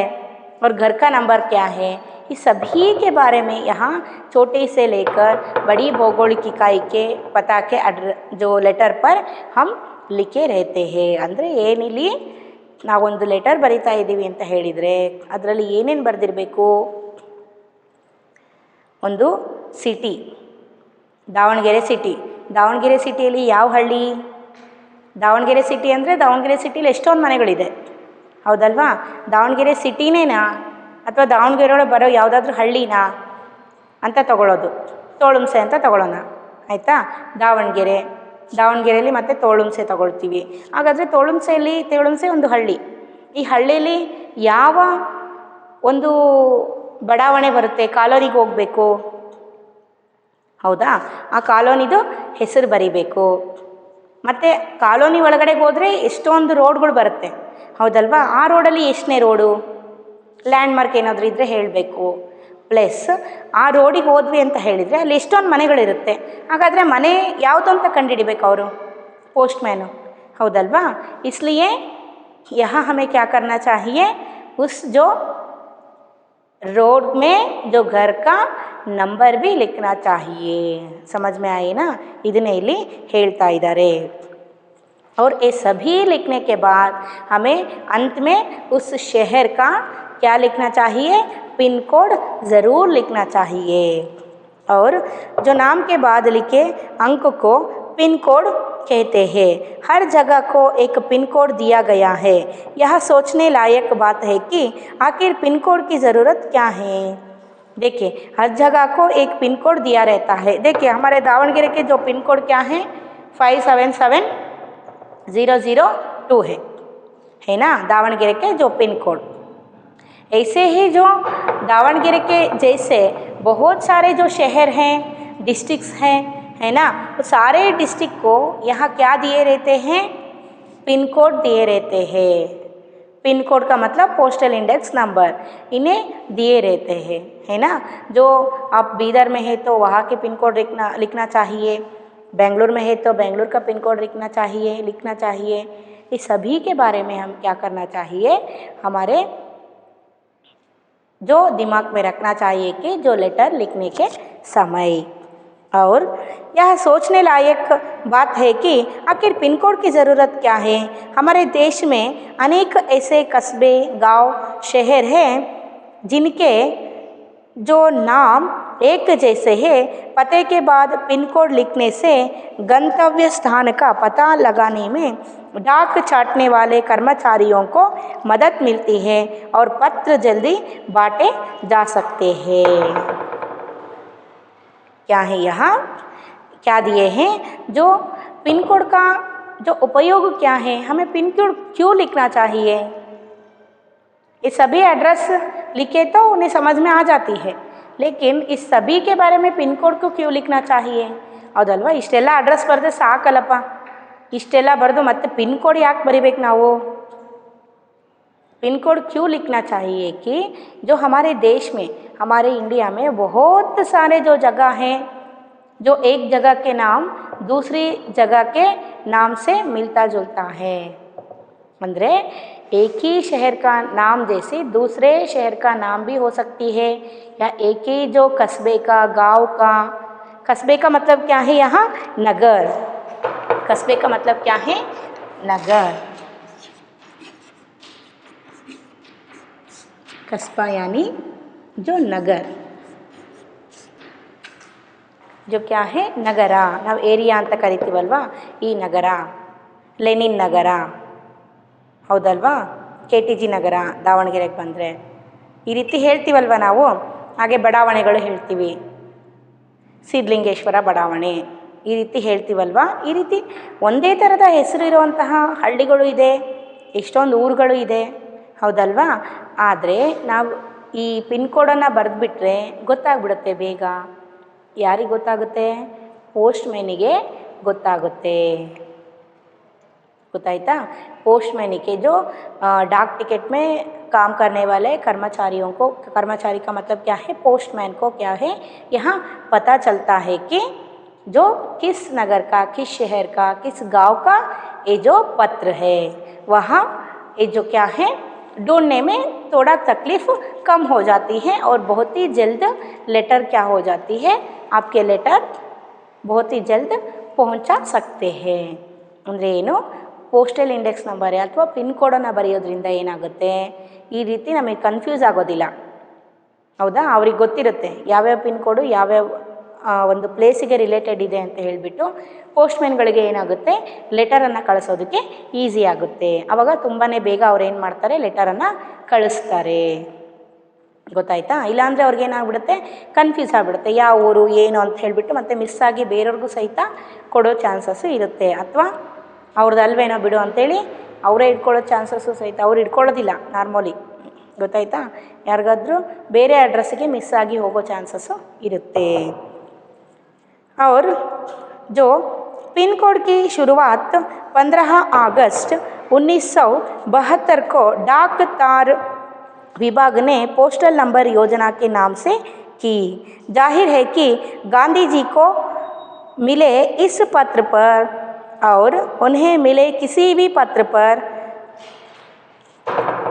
S2: और घर का नंबर क्या है, इस सभी के बारे में यहाँ छोटे से लेकर बड़ी भौगोलिक इकाई के पता के जो लेटर पर हम लिखे रहते हैं. ಅಂದರೆ ಏನಿಲ್ಲಿ ನಾವೊಂದು ಲೆಟರ್ ಬರಿತಾ ಇದ್ದೀವಿ ಅಂತ ಹೇಳಿದರೆ ಅದರಲ್ಲಿ ಏನೇನು ಬರೆದಿರಬೇಕು. ಒಂದು ಸಿಟಿ, ದಾವಣಗೆರೆ ಸಿಟಿ. ದಾವಣಗೆರೆ ಸಿಟಿಯಲ್ಲಿ ಯಾವ ಹಳ್ಳಿ? ದಾವಣಗೆರೆ ಸಿಟಿ ಅಂದರೆ ದಾವಣಗೆರೆ ಸಿಟಿಲಿ ಎಷ್ಟೊಂದು ಮನೆಗಳಿದೆ ಹೌದಲ್ವಾ. ದಾವಣಗೆರೆ ಸಿಟಿನೇನಾ ಅಥವಾ ದಾವಣಗೆರೆ ಒಳಗೆ ಬರೋ ಯಾವುದಾದ್ರೂ ಹಳ್ಳಿನಾ ಅಂತ ತಗೊಳ್ಳೋದು. ತೋಳುಂಸೆ ಅಂತ ತಗೊಳ್ಳೋಣ ಆಯಿತಾ. ದಾವಣಗೆರೆಯಲ್ಲಿ ಮತ್ತೆ ತೋಳುಂಸೆ ತಗೊಳ್ತೀವಿ. ಹಾಗಾದರೆ ತೋಳುಂಸೆ ಒಂದು ಹಳ್ಳಿ. ಈ ಹಳ್ಳಿಯಲ್ಲಿ ಯಾವ ಒಂದು ಬಡಾವಣೆ ಬರುತ್ತೆ, ಕಾಲೋನಿಗೆ ಹೋಗಬೇಕು ಹೌದಾ. ಆ ಕಾಲೋನಿದು ಹೆಸರು ಬರಿಬೇಕು. ಮತ್ತು ಕಾಲೋನಿ ಒಳಗಡೆಗೆ ಹೋದರೆ ಎಷ್ಟೊಂದು ರೋಡ್ಗಳು ಬರುತ್ತೆ ಹೌದಲ್ವಾ. ಆ ರೋಡಲ್ಲಿ ಎಷ್ಟನೇ ರೋಡು, ಲ್ಯಾಂಡ್ಮಾರ್ಕ್ ಏನಾದರೂ ಇದ್ದರೆ ಹೇಳಬೇಕು. ಪ್ಲಸ್ ಆ ರೋಡಿಗೆ ಹೋದ್ವಿ ಅಂತ ಹೇಳಿದರೆ ಅಲ್ಲಿ ಎಷ್ಟೊಂದು ಮನೆಗಳಿರುತ್ತೆ. ಹಾಗಾದರೆ ಮನೆ ಯಾವುದು ಅಂತ ಕಂಡುಹಿಡಿಬೇಕು ಅವರು, पोस्टमैन हौदल्वा. इसलिए यहाँ हमें क्या करना चाहिए, उस जो रोड में जो घर का ನಂಬರ್ भी लिखना चाहिए. समझ में आई ना. ಇದನ್ನೇ ಇಲ್ಲಿ ಹೇಳ್ತಾ ಇದ್ದಾರೆ. और ये सभी लिखने के बाद हमें अंत में उस शहर का क्या लिखना चाहिए, पिन कोड ज़रूर लिखना चाहिए. और जो नाम के बाद लिखे अंक को पिन कोड कहते हैं. हर जगह को एक पिन कोड दिया गया है. यह सोचने लायक बात है कि आखिर पिन कोड की ज़रूरत क्या है. देखिए, हर जगह को एक पिन कोड दिया रहता है. देखिए, हमारे दावणगेरे के जो पिन कोड क्या है 577002 है ना, दावणगेरे के जो पिन कोड. ऐसे ही जो दावणगेरे के जैसे बहुत सारे जो शहर हैं, डिस्ट्रिक्ट्स हैं, है ना, तो सारे डिस्ट्रिक्ट को यहाँ क्या दिए रहते हैं, पिन कोड दिए रहते हैं. पिन कोड का मतलब पोस्टल इंडेक्स नंबर, इन्हें दिए रहते हैं, है ना. जो आप बीदर में है तो वहाँ के पिन कोड लिखना चाहिए. बेंगलुरु में है तो बेंगलुरु का पिन कोड लिखना चाहिए. इस सभी के बारे में हम क्या करना चाहिए, हमारे जो दिमाग में रखना चाहिए कि जो लेटर लिखने के समय. और यह सोचने लायक बात है कि आखिर पिन कोड की ज़रूरत क्या है. हमारे देश में अनेक ऐसे कस्बे, गांव, शहर हैं जिनके जो नाम एक जैसे है. पते के बाद पिन कोड लिखने से गंतव्य स्थान का पता लगाने में डाक छाटने वाले कर्मचारियों को मदद मिलती है और पत्र जल्दी बांटे जा सकते हैं. क्या है यहाँ, क्या दिए हैं, जो पिन कोड का जो उपयोग क्या है, हमें पिन कोड क्यों लिखना चाहिए. ये सभी एड्रेस लिखे तो उन्हें समझ में आ जाती है, लेकिन इस सभी के बारे में पिन कोड को क्यों लिखना चाहिए. ಹೌದಲ್ವಾ. ಇಷ್ಟೆಲ್ಲ ಅಡ್ರೆಸ್ ಬರೆದ್ರೆ ಸಾಕಲ್ಲಪ್ಪ. ಇಷ್ಟೆಲ್ಲ ಬರೆದು ಮತ್ತೆ पिन कोड ಯಾಕೆ ಬರಿಬೇಕು ನಾವು. पिन कोड क्यों लिखना चाहिए कि जो हमारे देश में, हमारे इंडिया में बहुत सारे जो जगह हैं, जो एक जगह के नाम दूसरी जगह के नाम से मिलता जुलता है. ಅಂದರೆ एक ही शहर का नाम जैसे दूसरे शहर का नाम भी हो सकती है, या एक ही जो कस्बे का, गांव का. कस्बे का मतलब क्या है यहाँ, नगर. कस्बे का मतलब क्या है, नगर. कस्बा यानी जो नगर, जो क्या है, ನಗರ. ನಾವು ಏರಿಯಾ ಅಂತ ಕರಿತೀವಲ್ವಾ, ಈ ನಗರ. ಲೆನಿನ್ ನಗರ, ಹೌದಲ್ವಾ. KTG ನಗರ ದಾವಣಗೆರೆಗೆ ಬಂದರೆ ಈ ರೀತಿ ಹೇಳ್ತೀವಲ್ವ ನಾವು. ಹಾಗೆ ಬಡಾವಣೆಗಳು ಹೇಳ್ತೀವಿ, ಸಿದ್ಧಲಿಂಗೇಶ್ವರ ಬಡಾವಣೆ ಈ ರೀತಿ ಹೇಳ್ತೀವಲ್ವ. ಈ ರೀತಿ ಒಂದೇ ಥರದ ಹೆಸರು ಇರುವಂತಹ ಹಳ್ಳಿಗಳು ಇದೆ, ಎಷ್ಟೊಂದು ಊರುಗಳು ಇದೆ, ಹೌದಲ್ವಾ. ಆದರೆ ನಾವು ಈ ಪಿನ್ ಕೋಡನ್ನು ಬರೆದುಬಿಟ್ರೆ ಗೊತ್ತಾಗ್ಬಿಡುತ್ತೆ ಬೇಗ. ಯಾರಿಗೆ ಗೊತ್ತಾಗುತ್ತೆ, पोस्टमैनिಗೆ ಗೊತ್ತಾಗುತ್ತೆ. ಗೊತ್ತಾಯ್ತಾ. पोस्टमैन के जो डाक टिकट में काम करने वाले कर्मचारियों को, कर्मचारी का मतलब क्या है, पोस्टमैन को क्या है, यहाँ पता चलता है कि जो किस नगर का, किस शहर का, किस गांव का ये जो पत्र है, वहाँ ये जो क्या है ढूंढने में थोड़ा तकलीफ़ कम हो जाती है और बहुत ही जल्द लेटर क्या हो जाती है, आपके लेटर बहुत ही जल्द पहुंचा सकते हैं. ಅಂದರೆ ಏನು, ಪೋಸ್ಟಲ್ ಇಂಡೆಕ್ಸ್ ನಂಬರ್ ಅಥವಾ ಪಿನ್ ಕೋಡನ್ನು ಬರೆಯೋದ್ರಿಂದ ಏನಾಗುತ್ತೆ, ಈ ರೀತಿ ನಮಗೆ ಕನ್ಫ್ಯೂಸ್ ಆಗೋದಿಲ್ಲ. ಹೌದಾ. ಅವ್ರಿಗೆ ಗೊತ್ತಿರುತ್ತೆ ಯಾವ್ಯಾವ ಪಿನ್ ಕೋಡು ಯಾವ್ಯಾವ ಒಂದು ಪ್ಲೇಸಿಗೆ ರಿಲೇಟೆಡ್ ಇದೆ ಅಂತ ಹೇಳಿಬಿಟ್ಟು ಪೋಸ್ಟ್ಮ್ಯಾನ್ಗಳಿಗೆ ಏನಾಗುತ್ತೆ, ಲೆಟರನ್ನು ಕಳಿಸೋದಕ್ಕೆ ಈಸಿ ಆಗುತ್ತೆ. ಆವಾಗ ತುಂಬಾ ಬೇಗ ಅವ್ರು ಏನು ಮಾಡ್ತಾರೆ, ಲೆಟರನ್ನು ಕಳಿಸ್ತಾರೆ. ಗೊತ್ತಾಯ್ತಾ. ಇಲ್ಲಾಂದರೆ ಅವ್ರಿಗೇನಾಗ್ಬಿಡುತ್ತೆ, ಕನ್ಫ್ಯೂಸ್ ಆಗಿಬಿಡುತ್ತೆ, ಯಾವ ಊರು ಏನು ಅಂತ ಹೇಳಿಬಿಟ್ಟು ಮತ್ತೆ ಮಿಸ್ ಆಗಿ ಬೇರೆಯವ್ರಿಗೂ ಸಹಿತ ಕೊಡೋ ಚಾನ್ಸಸ್ಸು ಇರುತ್ತೆ. ಅಥವಾ ಅವ್ರದ್ದು ಅಲ್ವೇನೋ ಬಿಡು ಅಂತೇಳಿ ಅವರೇ ಇಟ್ಕೊಳ್ಳೋ ಚಾನ್ಸಸ್ಸು ಸಹಿತ. ಅವ್ರು ಇಟ್ಕೊಳ್ಳೋದಿಲ್ಲ ನಾರ್ಮಲಿ, ಗೊತ್ತಾಯ್ತಾ. ಯಾರಿಗಾದ್ರೂ ಬೇರೆ ಅಡ್ರೆಸ್ಸಿಗೆ ಮಿಸ್ ಆಗಿ ಹೋಗೋ ಚಾನ್ಸಸ್ಸು ಇರುತ್ತೆ. और जो पिन कोड की शुरुआत 15 अगस्त 1972 को डाक तार विभाग ने पोस्टल नंबर योजना के नाम से की. जाहिर है कि गांधी जी को मिले इस पत्र पर और उन्हें मिले किसी भी पत्र पर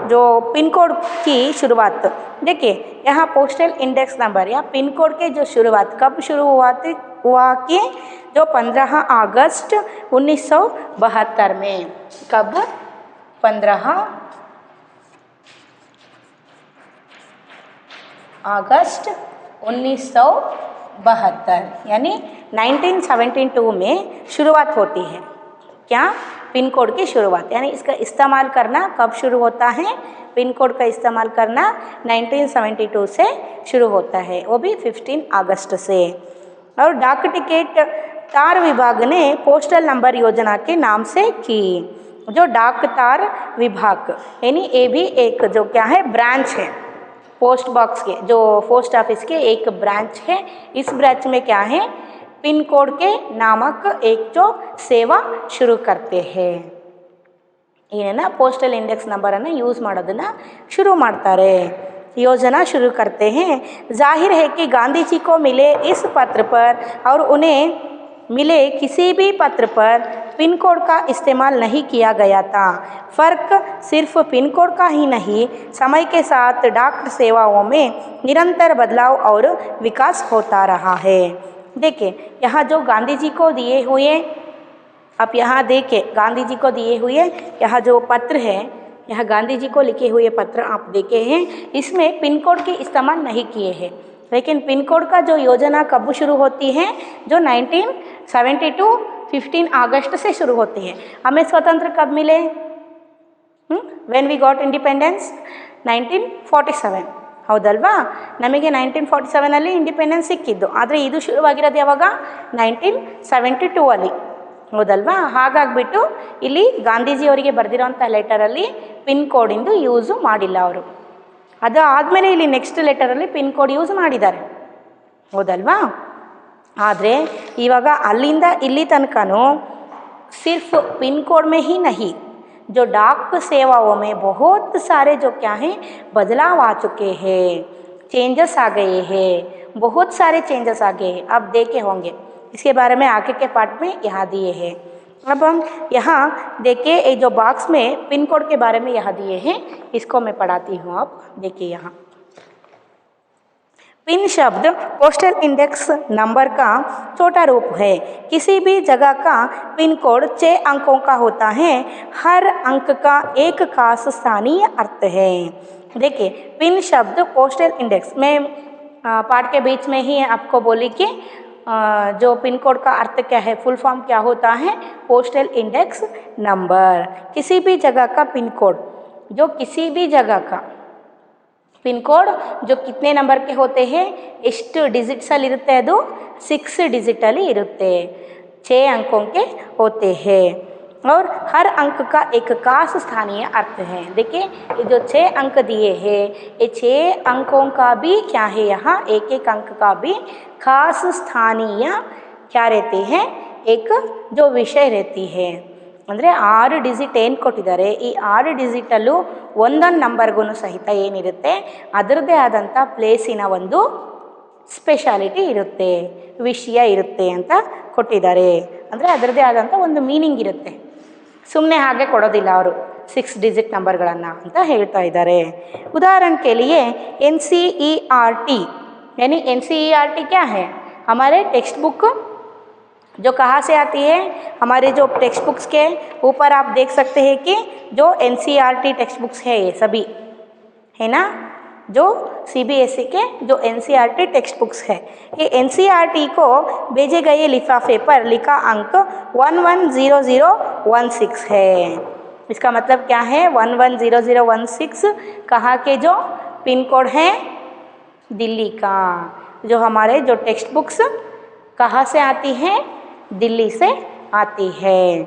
S2: जो पिन कोड की शुरुआत, देखिए यहाँ पोस्टल इंडेक्स नंबर या पिन कोड के जो शुरुआत कब शुरू हुआ कि जो 15 अगस्त 1972 में, कब 15 अगस्त 1972 यानी 1972 में शुरुआत होती है। क्या? पिन कोड की शुरुआत, यानी इसका इस्तेमाल करना कब शुरू होता है? पिन कोड का इस्तेमाल करना 1972 से शुरू होता है, वो भी 15 अगस्त से। और डाक टिकट तार विभाग ने पोस्टल नंबर योजना के नाम से की। जो डाक तार विभाग यानी ये भी एक जो क्या है ब्रांच है पोस्ट बॉक्स के, जो पोस्ट ऑफिस के एक ब्रांच है। इस ब्रांच में क्या है, पिन कोड के नामक एक जो सेवा शुरू करते हैं। ಏನನ್ನ पोस्टल इंडेक्स नंबरನ್ನು यूज़ ಮಾಡೋದನ್ನು शुरू ಮಾಡ್ತಾರೆ, योजना शुरू करते हैं। जाहिर है कि गांधी जी को मिले इस पत्र पर और उन्हें मिले किसी भी पत्र पर पिन कोड का इस्तेमाल नहीं किया गया था। फ़र्क सिर्फ पिन कोड का ही नहीं, समय के साथ डाक सेवाओं में निरंतर बदलाव और विकास होता रहा है। देखिए यहाँ जो गांधी जी को दिए हुए, आप यहाँ देखिए गांधी जी को दिए हुए यहाँ जो पत्र है, यहाँ गांधी जी को लिखे हुए पत्र आप देखे हैं, इसमें पिन कोड के इस्तेमाल नहीं किए हैं। लेकिन पिन कोड का जो योजना कब शुरू होती है, जो 1972 15 अगस्त से शुरू होती है। हमें स्वतंत्र कब मिले? व्हेन वी गॉट इंडिपेंडेंस 1947, ಹೌದಲ್ವಾ? ನಮಗೆ 1947 ಇಂಡಿಪೆಂಡೆನ್ಸ್ ಸಿಕ್ಕಿದ್ದು, ಆದರೆ ಇದು ಶುರುವಾಗಿರೋದು ಯಾವಾಗ? 1972 ಹೌದಲ್ವಾ? ಹಾಗಾಗಿಬಿಟ್ಟು ಇಲ್ಲಿ ಗಾಂಧೀಜಿಯವರಿಗೆ ಬರೆದಿರೋಂಥ ಲೆಟರಲ್ಲಿ ಪಿನ್ ಕೋಡಿಂದು ಯೂಸು ಮಾಡಿಲ್ಲ ಅವರು. ಅದು ಆದಮೇಲೆ ಇಲ್ಲಿ ನೆಕ್ಸ್ಟ್ ಲೆಟರಲ್ಲಿ ಪಿನ್ ಕೋಡ್ ಯೂಸ್ ಮಾಡಿದ್ದಾರೆ, ಹೌದಲ್ವಾ? ಆದರೆ ಇವಾಗ ಅಲ್ಲಿಂದ ಇಲ್ಲಿ ತನಕನೂ सिर्फ पिन कोड में ही नहीं, जो डाक सेवाओं में बहुत सारे जो क्या हैं बदलाव आ चुके हैं, चेंजेस आ गए हैं, बहुत सारे चेंजेस आ गए हैं। आप देखे होंगे, इसके बारे में आगे के पार्ट में यहाँ दिए हैं। अब हम यहाँ देखिए ये जो बॉक्स में पिन कोड के बारे में यहाँ दिए हैं, इसको मैं पढ़ाती हूँ। आप देखिए यहाँ पिन शब्द पोस्टल इंडेक्स नंबर का छोटा रूप है। किसी भी जगह का पिन कोड 6 अंकों का होता है। हर अंक का एक खास स्थानीय अर्थ है। देखिए पिन शब्द पोस्टल इंडेक्स में पाठ के बीच में ही आपको बोली कि जो पिन कोड का अर्थ क्या है, फुल फॉर्म क्या होता है? Postal index number. किसी भी जगह का पिन कोड, जो किसी भी जगह का पिन कोड जो कितने नंबर के होते हैं, ಎಷ್ಟು ಡಿಜಿಟ್ಸ್ ಅಲ್ಲಿ ಇರುತ್ತೆ? ಅದು 6 ಡಿಜಿಟ್ ಅಲ್ಲಿ ಇರುತ್ತೆ, 6 अंकों के होते हैं और हर अंक का एक खास स्थानीय अर्थ है। देखिए ये जो 6 अंक दिए हैं, ये 6 अंकों का भी क्या है, यहाँ एक एक अंक का भी खास स्थानीय क्या रहते हैं, एक जो विषय रहती है। ಅಂದರೆ 6 ಡಿಜಿಟ್ ಏನು ಕೊಟ್ಟಿದ್ದಾರೆ, ಈ 6 ಡಿಜಿಟಲ್ಲೂ ಒಂದೊಂದು ನಂಬರ್ಗೂ ಸಹಿತ ಏನಿರುತ್ತೆ, ಅದರದ್ದೇ ಆದಂಥ ಪ್ಲೇಸಿನ ಒಂದು ಸ್ಪೆಷಾಲಿಟಿ ಇರುತ್ತೆ, ವಿಷಯ ಇರುತ್ತೆ ಅಂತ ಕೊಟ್ಟಿದ್ದಾರೆ. ಅಂದರೆ ಅದರದ್ದೇ ಆದಂಥ ಒಂದು ಮೀನಿಂಗ್ ಇರುತ್ತೆ, ಸುಮ್ಮನೆ ಹಾಗೆ ಕೊಡೋದಿಲ್ಲ ಅವರು 6 ಡಿಜಿಟ್ ನಂಬರ್ಗಳನ್ನು ಅಂತ ಹೇಳ್ತಾ ಇದ್ದಾರೆ. उदाहरण के लिए NCERT यानी NCERT क्या है? हमारे टेक्स्ट बुक जो कहाँ से आती है, हमारे जो टेक्स्ट बुक्स के ऊपर आप देख सकते हैं कि जो NCERT टेक्स्ट बुक्स है ये सभी है ना, जो CBSE के जो NCERT टेक्स्ट बुक्स है, ये NCERT को भेजे गए लिफाफे पर लिखा अंक 110016 है। इसका मतलब क्या है? 110016 कहाँ के जो पिन कोड है? दिल्ली का। जो हमारे जो टेक्स्ट बुक्स कहाँ से आती हैं? दिल्ली से आती है।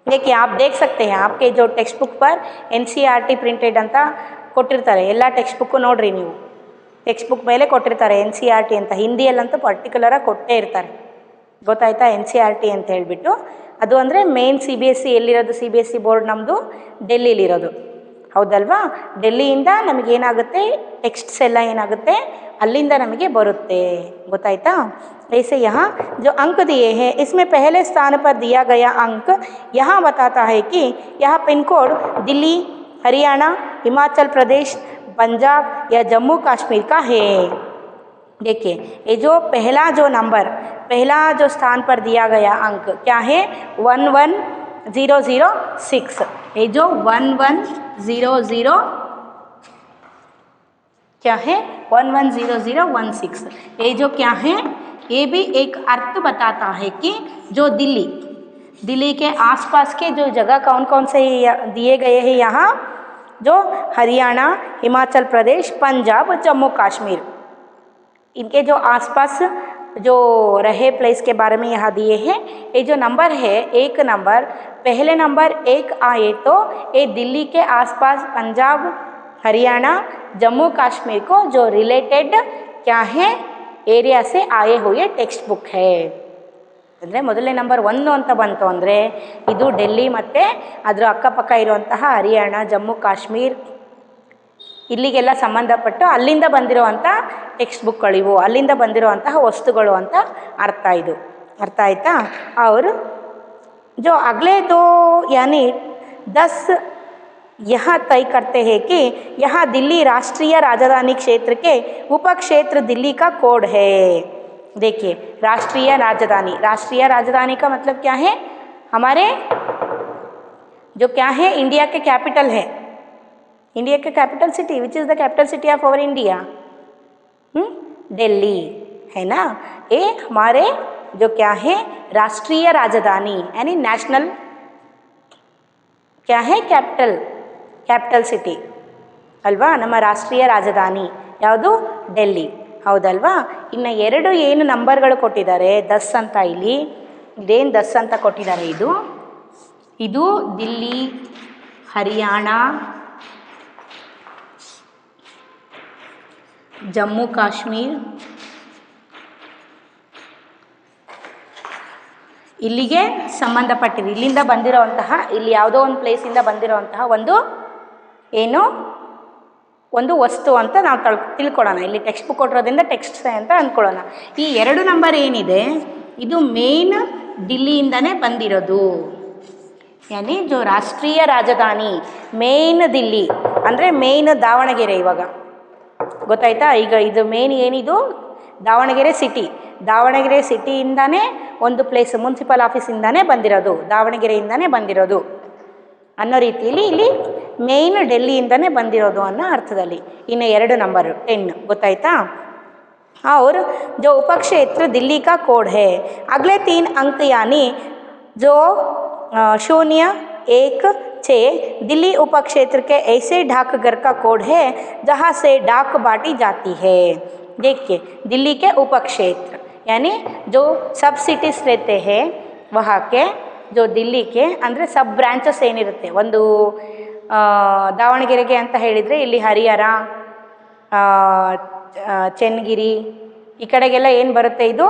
S2: देखिए आप देख सकते हैं आपके जो टेक्स्ट बुक पर NCERT ಪ್ರಿಂಟೆಡ್ ಅಂತ ಕೊಟ್ಟಿರ್ತಾರೆ. ಎಲ್ಲ ಟೆಕ್ಸ್ಟ್ ಬುಕ್ಕು ನೋಡ್ರಿ ನೀವು, ಟೆಕ್ಸ್ಟ್ ಬುಕ್ ಮೇಲೆ ಕೊಟ್ಟಿರ್ತಾರೆ NCERT ಅಂತ, ಹಿಂದಿಯಲ್ಲಂತೂ ಪರ್ಟಿಕ್ಯುಲರಾಗಿ ಕೊಟ್ಟೇ ಇರ್ತಾರೆ, ಗೊತ್ತಾಯ್ತಾ? NCERT ಅಂತ ಹೇಳಿಬಿಟ್ಟು ಅದು ಅಂದರೆ ಮೇನ್ CBSE ಎಲ್ಲಿರೋದು? CBSE ಬೋರ್ಡ್ ನಮ್ಮದು ಡೆಲ್ಲಿಲಿರೋದು, ಹೌದಲ್ವಾ? ಡೆಲ್ಲಿಯಿಂದ ನಮಗೇನಾಗುತ್ತೆ, ಟೆಕ್ಸ್ಟ್ಸ್ ಎಲ್ಲ ಏನಾಗುತ್ತೆ ಅಲ್ಲಿಂದ ನಮಗೆ ಬರುತ್ತೆ, ಗೊತ್ತಾಯ್ತಾ? ऐसे यहाँ जो अंक दिए हैं, इसमें पहले स्थान पर दिया गया अंक यहाँ बताता है कि यह पिन कोड दिल्ली हरियाणा, हिमाचल प्रदेश, पंजाब या जम्मू कश्मीर का है। देखिए ये जो पहला जो नंबर, पहला जो स्थान पर दिया गया अंक क्या है 11006। ये जो 1100 क्या है 110016, ये जो क्या है ये भी एक अर्थ बताता है कि जो दिल्ली के आसपास के जो जगह कौन कौन से दिए गए हैं यहाँ, जो हरियाणा, हिमाचल प्रदेश, पंजाब, जम्मू कश्मीर, इनके जो आसपास जो रहे प्लेस के बारे में यहाँ दिए हैं। ये जो नंबर है एक नंबर, पहले नंबर एक आए तो ये दिल्ली के आसपास पंजाब, हरियाणा, जम्मू कश्मीर को जो रिलेटेड क्या है ಏರಿಯಾ से ಆಯೆ ಹುಯೆ ಟೆಕ್ಸ್ಟ್ ಬುಕ್ है। ಅಂದರೆ ಮೊದಲನೇ ನಂಬರ್ 1 ಅಂತ ಬಂತು ಅಂದರೆ ಇದು ಡೆಲ್ಲಿ ಮತ್ತು ಅದರ ಅಕ್ಕಪಕ್ಕ ಇರುವಂತಹ ಹರಿಯಾಣ, ಜಮ್ಮು ಕಾಶ್ಮೀರ್ ಇಲ್ಲಿಗೆಲ್ಲ ಸಂಬಂಧಪಟ್ಟು ಅಲ್ಲಿಂದ ಬಂದಿರುವಂಥ ಟೆಕ್ಸ್ಟ್ ಬುಕ್ಗಳಿವು, ಅಲ್ಲಿಂದ ಬಂದಿರುವಂತಹ ವಸ್ತುಗಳು ಅಂತ ಅರ್ಥ ಇದು। ಅರ್ಥ ಆಯ್ತಾ? और जो अगले दो यानी 10 यह तय करते हैं कि यहाँ दिल्ली राष्ट्रीय राजधानी क्षेत्र के उपक्षेत्र दिल्ली का कोड है। देखिए राष्ट्रीय राजधानी का मतलब क्या है, हमारे जो क्या है इंडिया के कैपिटल है, इंडिया के capital city, which is the capital city of our India, Delhi है ना। ये हमारे जो क्या है राष्ट्रीय राजधानी यानी नेशनल क्या है ಕ್ಯಾಪಿಟಲ್ ಸಿಟಿ ಅಲ್ವಾ, ನಮ್ಮ ರಾಷ್ಟ್ರೀಯ ರಾಜಧಾನಿ ಯಾವುದು ಡೆಲ್ಲಿ, ಹೌದಲ್ವಾ। ಇನ್ನು ಎರಡು ಏನು ನಂಬರ್ಗಳು ಕೊಟ್ಟಿದ್ದಾರೆ 10 ಅಂತ, ಇಲ್ಲಿ ಇದೇನು 10 ಅಂತ ಕೊಟ್ಟಿದ್ದಾರೆ, ಇದು ದಿಲ್ಲಿ, ಹರಿಯಾಣ, ಜಮ್ಮು ಕಾಶ್ಮೀರ್ ಇಲ್ಲಿಗೆ ಸಂಬಂಧಪಟ್ಟಿದೆ, ಇಲ್ಲಿಂದ ಬಂದಿರೋವಂತಹ, ಇಲ್ಲಿ ಯಾವುದೋ ಒಂದು ಪ್ಲೇಸಿಂದ ಬಂದಿರೋವಂತಹ ಒಂದು ವಸ್ತು ಅಂತ ನಾವು ತಿಳ್ಕೊಳ್ಳೋಣ। ಇಲ್ಲಿ ಟೆಕ್ಸ್ಟ್ ಬುಕ್ ಕೊಟ್ಟಿರೋದ್ರಿಂದ ಟೆಕ್ಸ್ಟ್ ಅಂತ ಅಂದ್ಕೊಳ್ಳೋಣ। ಈ ಎರಡು ನಂಬರ್ ಏನಿದೆ ಇದು ಮೇನ್ ದಿಲ್ಲಿಯಿಂದನೇ ಬಂದಿರೋದು, ಯಾನಿ ಜೋ ರಾಷ್ಟ್ರೀಯ ರಾಜಧಾನಿ ಮೇನ್ ದಿಲ್ಲಿ ಅಂದರೆ ಮೇನ್ ದಾವಣಗೆರೆ, ಇವಾಗ ಗೊತ್ತಾಯ್ತಾ। ಈಗ ಇದು ಮೇನ್ ಏನಿದು ದಾವಣಗೆರೆ ಸಿಟಿಯಿಂದಾನೇ ಒಂದು ಪ್ಲೇಸ್ ಮುನ್ಸಿಪಲ್ ಆಫೀಸಿಂದಾನೇ ಬಂದಿರೋದು, ದಾವಣಗೆರೆಯಿಂದಾನೇ ಬಂದಿರೋದು ಅನ್ನೋ ರೀತಿಯಲ್ಲಿ ಇಲ್ಲಿ ಮೇನ್ ಡೆಲ್ಲಿಯಿಂದನೇ ಬಂದಿರೋದು ಅನ್ನೋ ಅರ್ಥದಲ್ಲಿ। ಇನ್ನು ಎರಡು ನಂಬರು 10 ಗೊತ್ತಾಯ್ತಾ। और जो उपक्षेत्र दिल्ली का कोड है, अगले 3 अंक यानी जो 0, 1, 6 दिल्ली उपक्षेत्र के ऐसे डाकघर का कोड है जहाँ से डाक बांटी जाती है। देखिए दिल्ली के उपक्षेत्र यानी जो सब सिटीज़ रहते हैं वहाँ के जो दिल्ली के ಅಂದರೆ ಸಬ್ ಬ್ರಾಂಚಸ್ ಏನಿರುತ್ತೆ, ಒಂದು ದಾವಣಗೆರೆಗೆ ಅಂತ ಹೇಳಿದರೆ ಇಲ್ಲಿ ಹರಿಹರ, ಚೆನ್ನಗಿರಿ ಈ ಕಡೆಗೆಲ್ಲ ಏನು ಬರುತ್ತೆ, ಇದು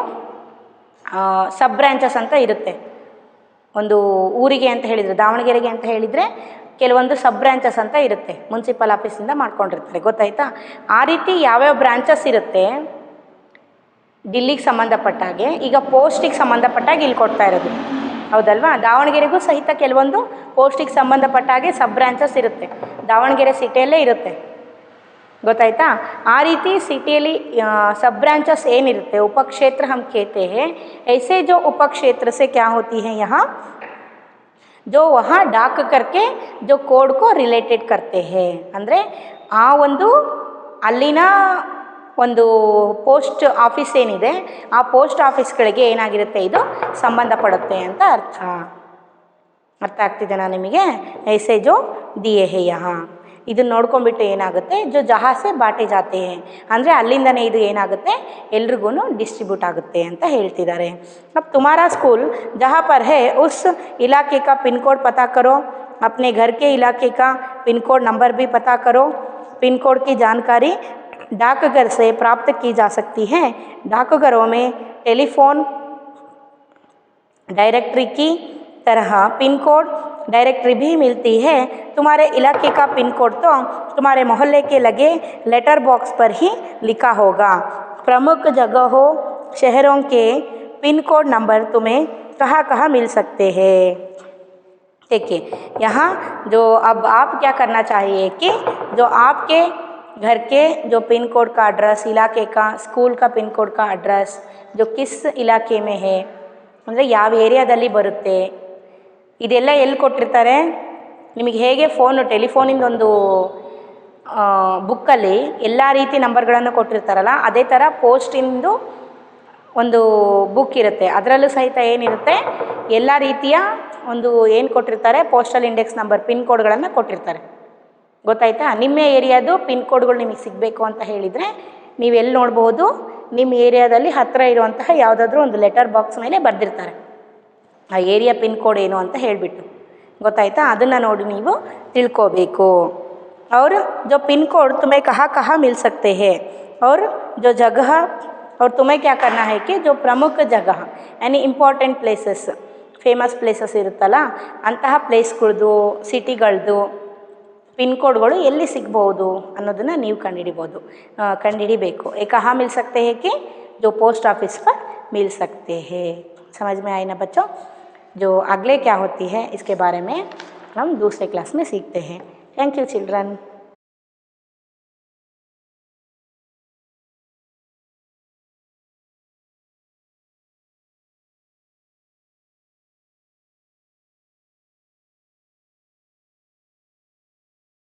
S2: ಸಬ್ ಬ್ರಾಂಚಸ್ ಅಂತ ಇರುತ್ತೆ। ಒಂದು ಊರಿಗೆ ಅಂತ ಹೇಳಿದರೆ, ದಾವಣಗೆರೆಗೆ ಅಂತ ಹೇಳಿದರೆ ಕೆಲವೊಂದು ಸಬ್ ಬ್ರಾಂಚಸ್ ಅಂತ ಇರುತ್ತೆ, ಮುನ್ಸಿಪಲ್ ಆಫೀಸಿಂದ ಮಾಡ್ಕೊಂಡಿರ್ತಾರೆ, ಗೊತ್ತಾಯ್ತಾ। ಆ ರೀತಿ ಯಾವ್ಯಾವ ಬ್ರಾಂಚಸ್ ಇರುತ್ತೆ ಡಿಲ್ಲಿಗೆ ಸಂಬಂಧಪಟ್ಟಾಗೆ, ಈಗ ಪೋಸ್ಟಿಗೆ ಸಂಬಂಧಪಟ್ಟಾಗೆ ಇಲ್ಲಿ ಕೊಡ್ತಾ ಇರೋದು, ಹೌದಲ್ವಾ। ದಾವಣಗೆರೆಗೂ ಸಹಿತ ಕೆಲವೊಂದು ಪೋಸ್ಟಿಗೆ ಸಂಬಂಧಪಟ್ಟಾಗೆ ಸಬ್ ಬ್ರಾಂಚಸ್ ಇರುತ್ತೆ, ದಾವಣಗೆರೆ ಸಿಟಿಯಲ್ಲೇ ಇರುತ್ತೆ, ಗೊತ್ತಾಯ್ತಾ। ಆ ರೀತಿ ಸಿಟಿಯಲ್ಲಿ सब ब्रांचेस ಏನಿರುತ್ತೆ उपक्षेत्र हम कहते हैं। ऐसे जो उपक्षेत्र से क्या होती है यहाँ जो वहाँ डाक करके जो कोड को रिलेटेड करते हैं, ಅಂದರೆ ಆ ಒಂದು ಅಲ್ಲಿನ ಒಂದು ಪೋಸ್ಟ್ ಆಫೀಸ್ ಏನಿದೆ ಆ ಪೋಸ್ಟ್ ಆಫೀಸ್ಗಳಿಗೆ ಏನಾಗಿರುತ್ತೆ ಇದು ಸಂಬಂಧಪಡುತ್ತೆ ಅಂತ ಅರ್ಥ ಆಗ್ತಿದೆನಾ ನಿಮಗೆ। ऐसे जो दिए है यहाँ ಇದನ್ನು ನೋಡ್ಕೊಂಡ್ಬಿಟ್ಟು ಏನಾಗುತ್ತೆ जो जहाँ से बांटे जाते हैं ಅಂದರೆ ಅಲ್ಲಿಂದನೇ ಇದು ಏನಾಗುತ್ತೆ ಎಲ್ರಿಗೂ ಡಿಸ್ಟ್ರಿಬ್ಯೂಟ್ ಆಗುತ್ತೆ ಅಂತ ಹೇಳ್ತಿದ್ದಾರೆ। अब तुम्हारा स्कूल जहाँ पर है उस इलाके का पिन कोड पता करो, अपने घर के इलाके का पिन कोड नंबर भी पता करो। पिन कोड की जानकारी डाकघर से प्राप्त की जा सकती है। डाकघरों में टेलीफोन डायरेक्टरी की तरह पिन कोड डायरेक्टरी भी मिलती है। तुम्हारे इलाके का पिन कोड तो तुम्हारे मोहल्ले के लगे लेटर बॉक्स पर ही लिखा होगा। प्रमुख जगहों शहरों के पिन कोड नंबर तुम्हें कहाँ कहाँ मिल सकते हैं। देखिए यहाँ जो अब आप क्या करना चाहिए कि जो आपके घर के जो पिन कोड का एड्रेस, इलाके का, स्कूल का पिन कोड का एड्रेस जो किस इलाके में है ಅಂದರೆ ಯಾವ ಏರಿಯಾದಲ್ಲಿ ಬರುತ್ತೆ ಇದೆಲ್ಲ ಎಲ್ಲಿ ಕೊಟ್ಟಿರ್ತಾರೆ ನಿಮಗೆ ಹೇಗೆ ಟೆಲಿಫೋನಿಂದೊಂದು ಬುಕ್ಕಲ್ಲಿ ಎಲ್ಲ ರೀತಿ ನಂಬರ್ಗಳನ್ನು ಕೊಟ್ಟಿರ್ತಾರಲ್ಲ ಅದೇ ಥರ ಪೋಸ್ಟಿಂದು ಒಂದು ಬುಕ್ ಇರುತ್ತೆ. ಅದರಲ್ಲೂ ಸಹಿತ ಏನಿರುತ್ತೆ ಎಲ್ಲ ರೀತಿಯ ಒಂದು ಏನು ಕೊಟ್ಟಿರ್ತಾರೆ ಪೋಸ್ಟಲ್ ಇಂಡೆಕ್ಸ್ ನಂಬರ್ ಪಿನ್ ಕೋಡ್ಗಳನ್ನು ಕೊಟ್ಟಿರ್ತಾರೆ. ಗೊತ್ತಾಯ್ತಾ? ನಿಮ್ಮ ಏರಿಯಾದು ಪಿನ್ ಕೋಡ್ಗಳು ನಿಮಗೆ ಸಿಗಬೇಕು ಅಂತ ಹೇಳಿದರೆ ನೀವು ಎಲ್ಲಿ ನೋಡ್ಬೋದು, ನಿಮ್ಮ ಏರಿಯಾದಲ್ಲಿ ಹತ್ತಿರ ಇರುವಂತಹ ಯಾವುದಾದ್ರೂ ಒಂದು ಲೆಟರ್ ಬಾಕ್ಸ್ ಮೇಲೆ ಬರೆದಿರ್ತಾರೆ ಆ ಏರಿಯಾ ಪಿನ್ ಕೋಡ್ ಏನು ಅಂತ ಹೇಳಿಬಿಟ್ಟು. ಗೊತ್ತಾಯ್ತಾ? ಅದನ್ನು ನೋಡಿ ನೀವು ತಿಳ್ಕೋಬೇಕು. और जो पिन कोड तुम्हें कहाँ कहाँ मिल सकते हैं और जो जगह और तुम्हें क्या करना है कि जो प्रमुख जगह यानी ಇಂಪಾರ್ಟೆಂಟ್ ಪ್ಲೇಸಸ್ ಫೇಮಸ್ ಪ್ಲೇಸಸ್ ಇರುತ್ತಲ್ಲ ಅಂತಹ ಪ್ಲೇಸ್ಗಳದ್ದು ಸಿಟಿಗಳದ್ದು ಪಿನ್ ಕೋಡ್ಗಳು ಎಲ್ಲಿ ಸಿಗ್ಬೋದು ಅನ್ನೋದನ್ನು ನೀವು ಕಂಡುಹಿಡಿಬೇಕು. कहाँ मिल सकते हैं कि जो पोस्ट ऑफिस पर मिल सकते हैं. समझ में आई ना बच्चों? जो अगले क्या होती है इसके बारे में हम दूसरे क्लास में सीखते हैं. Thank you children.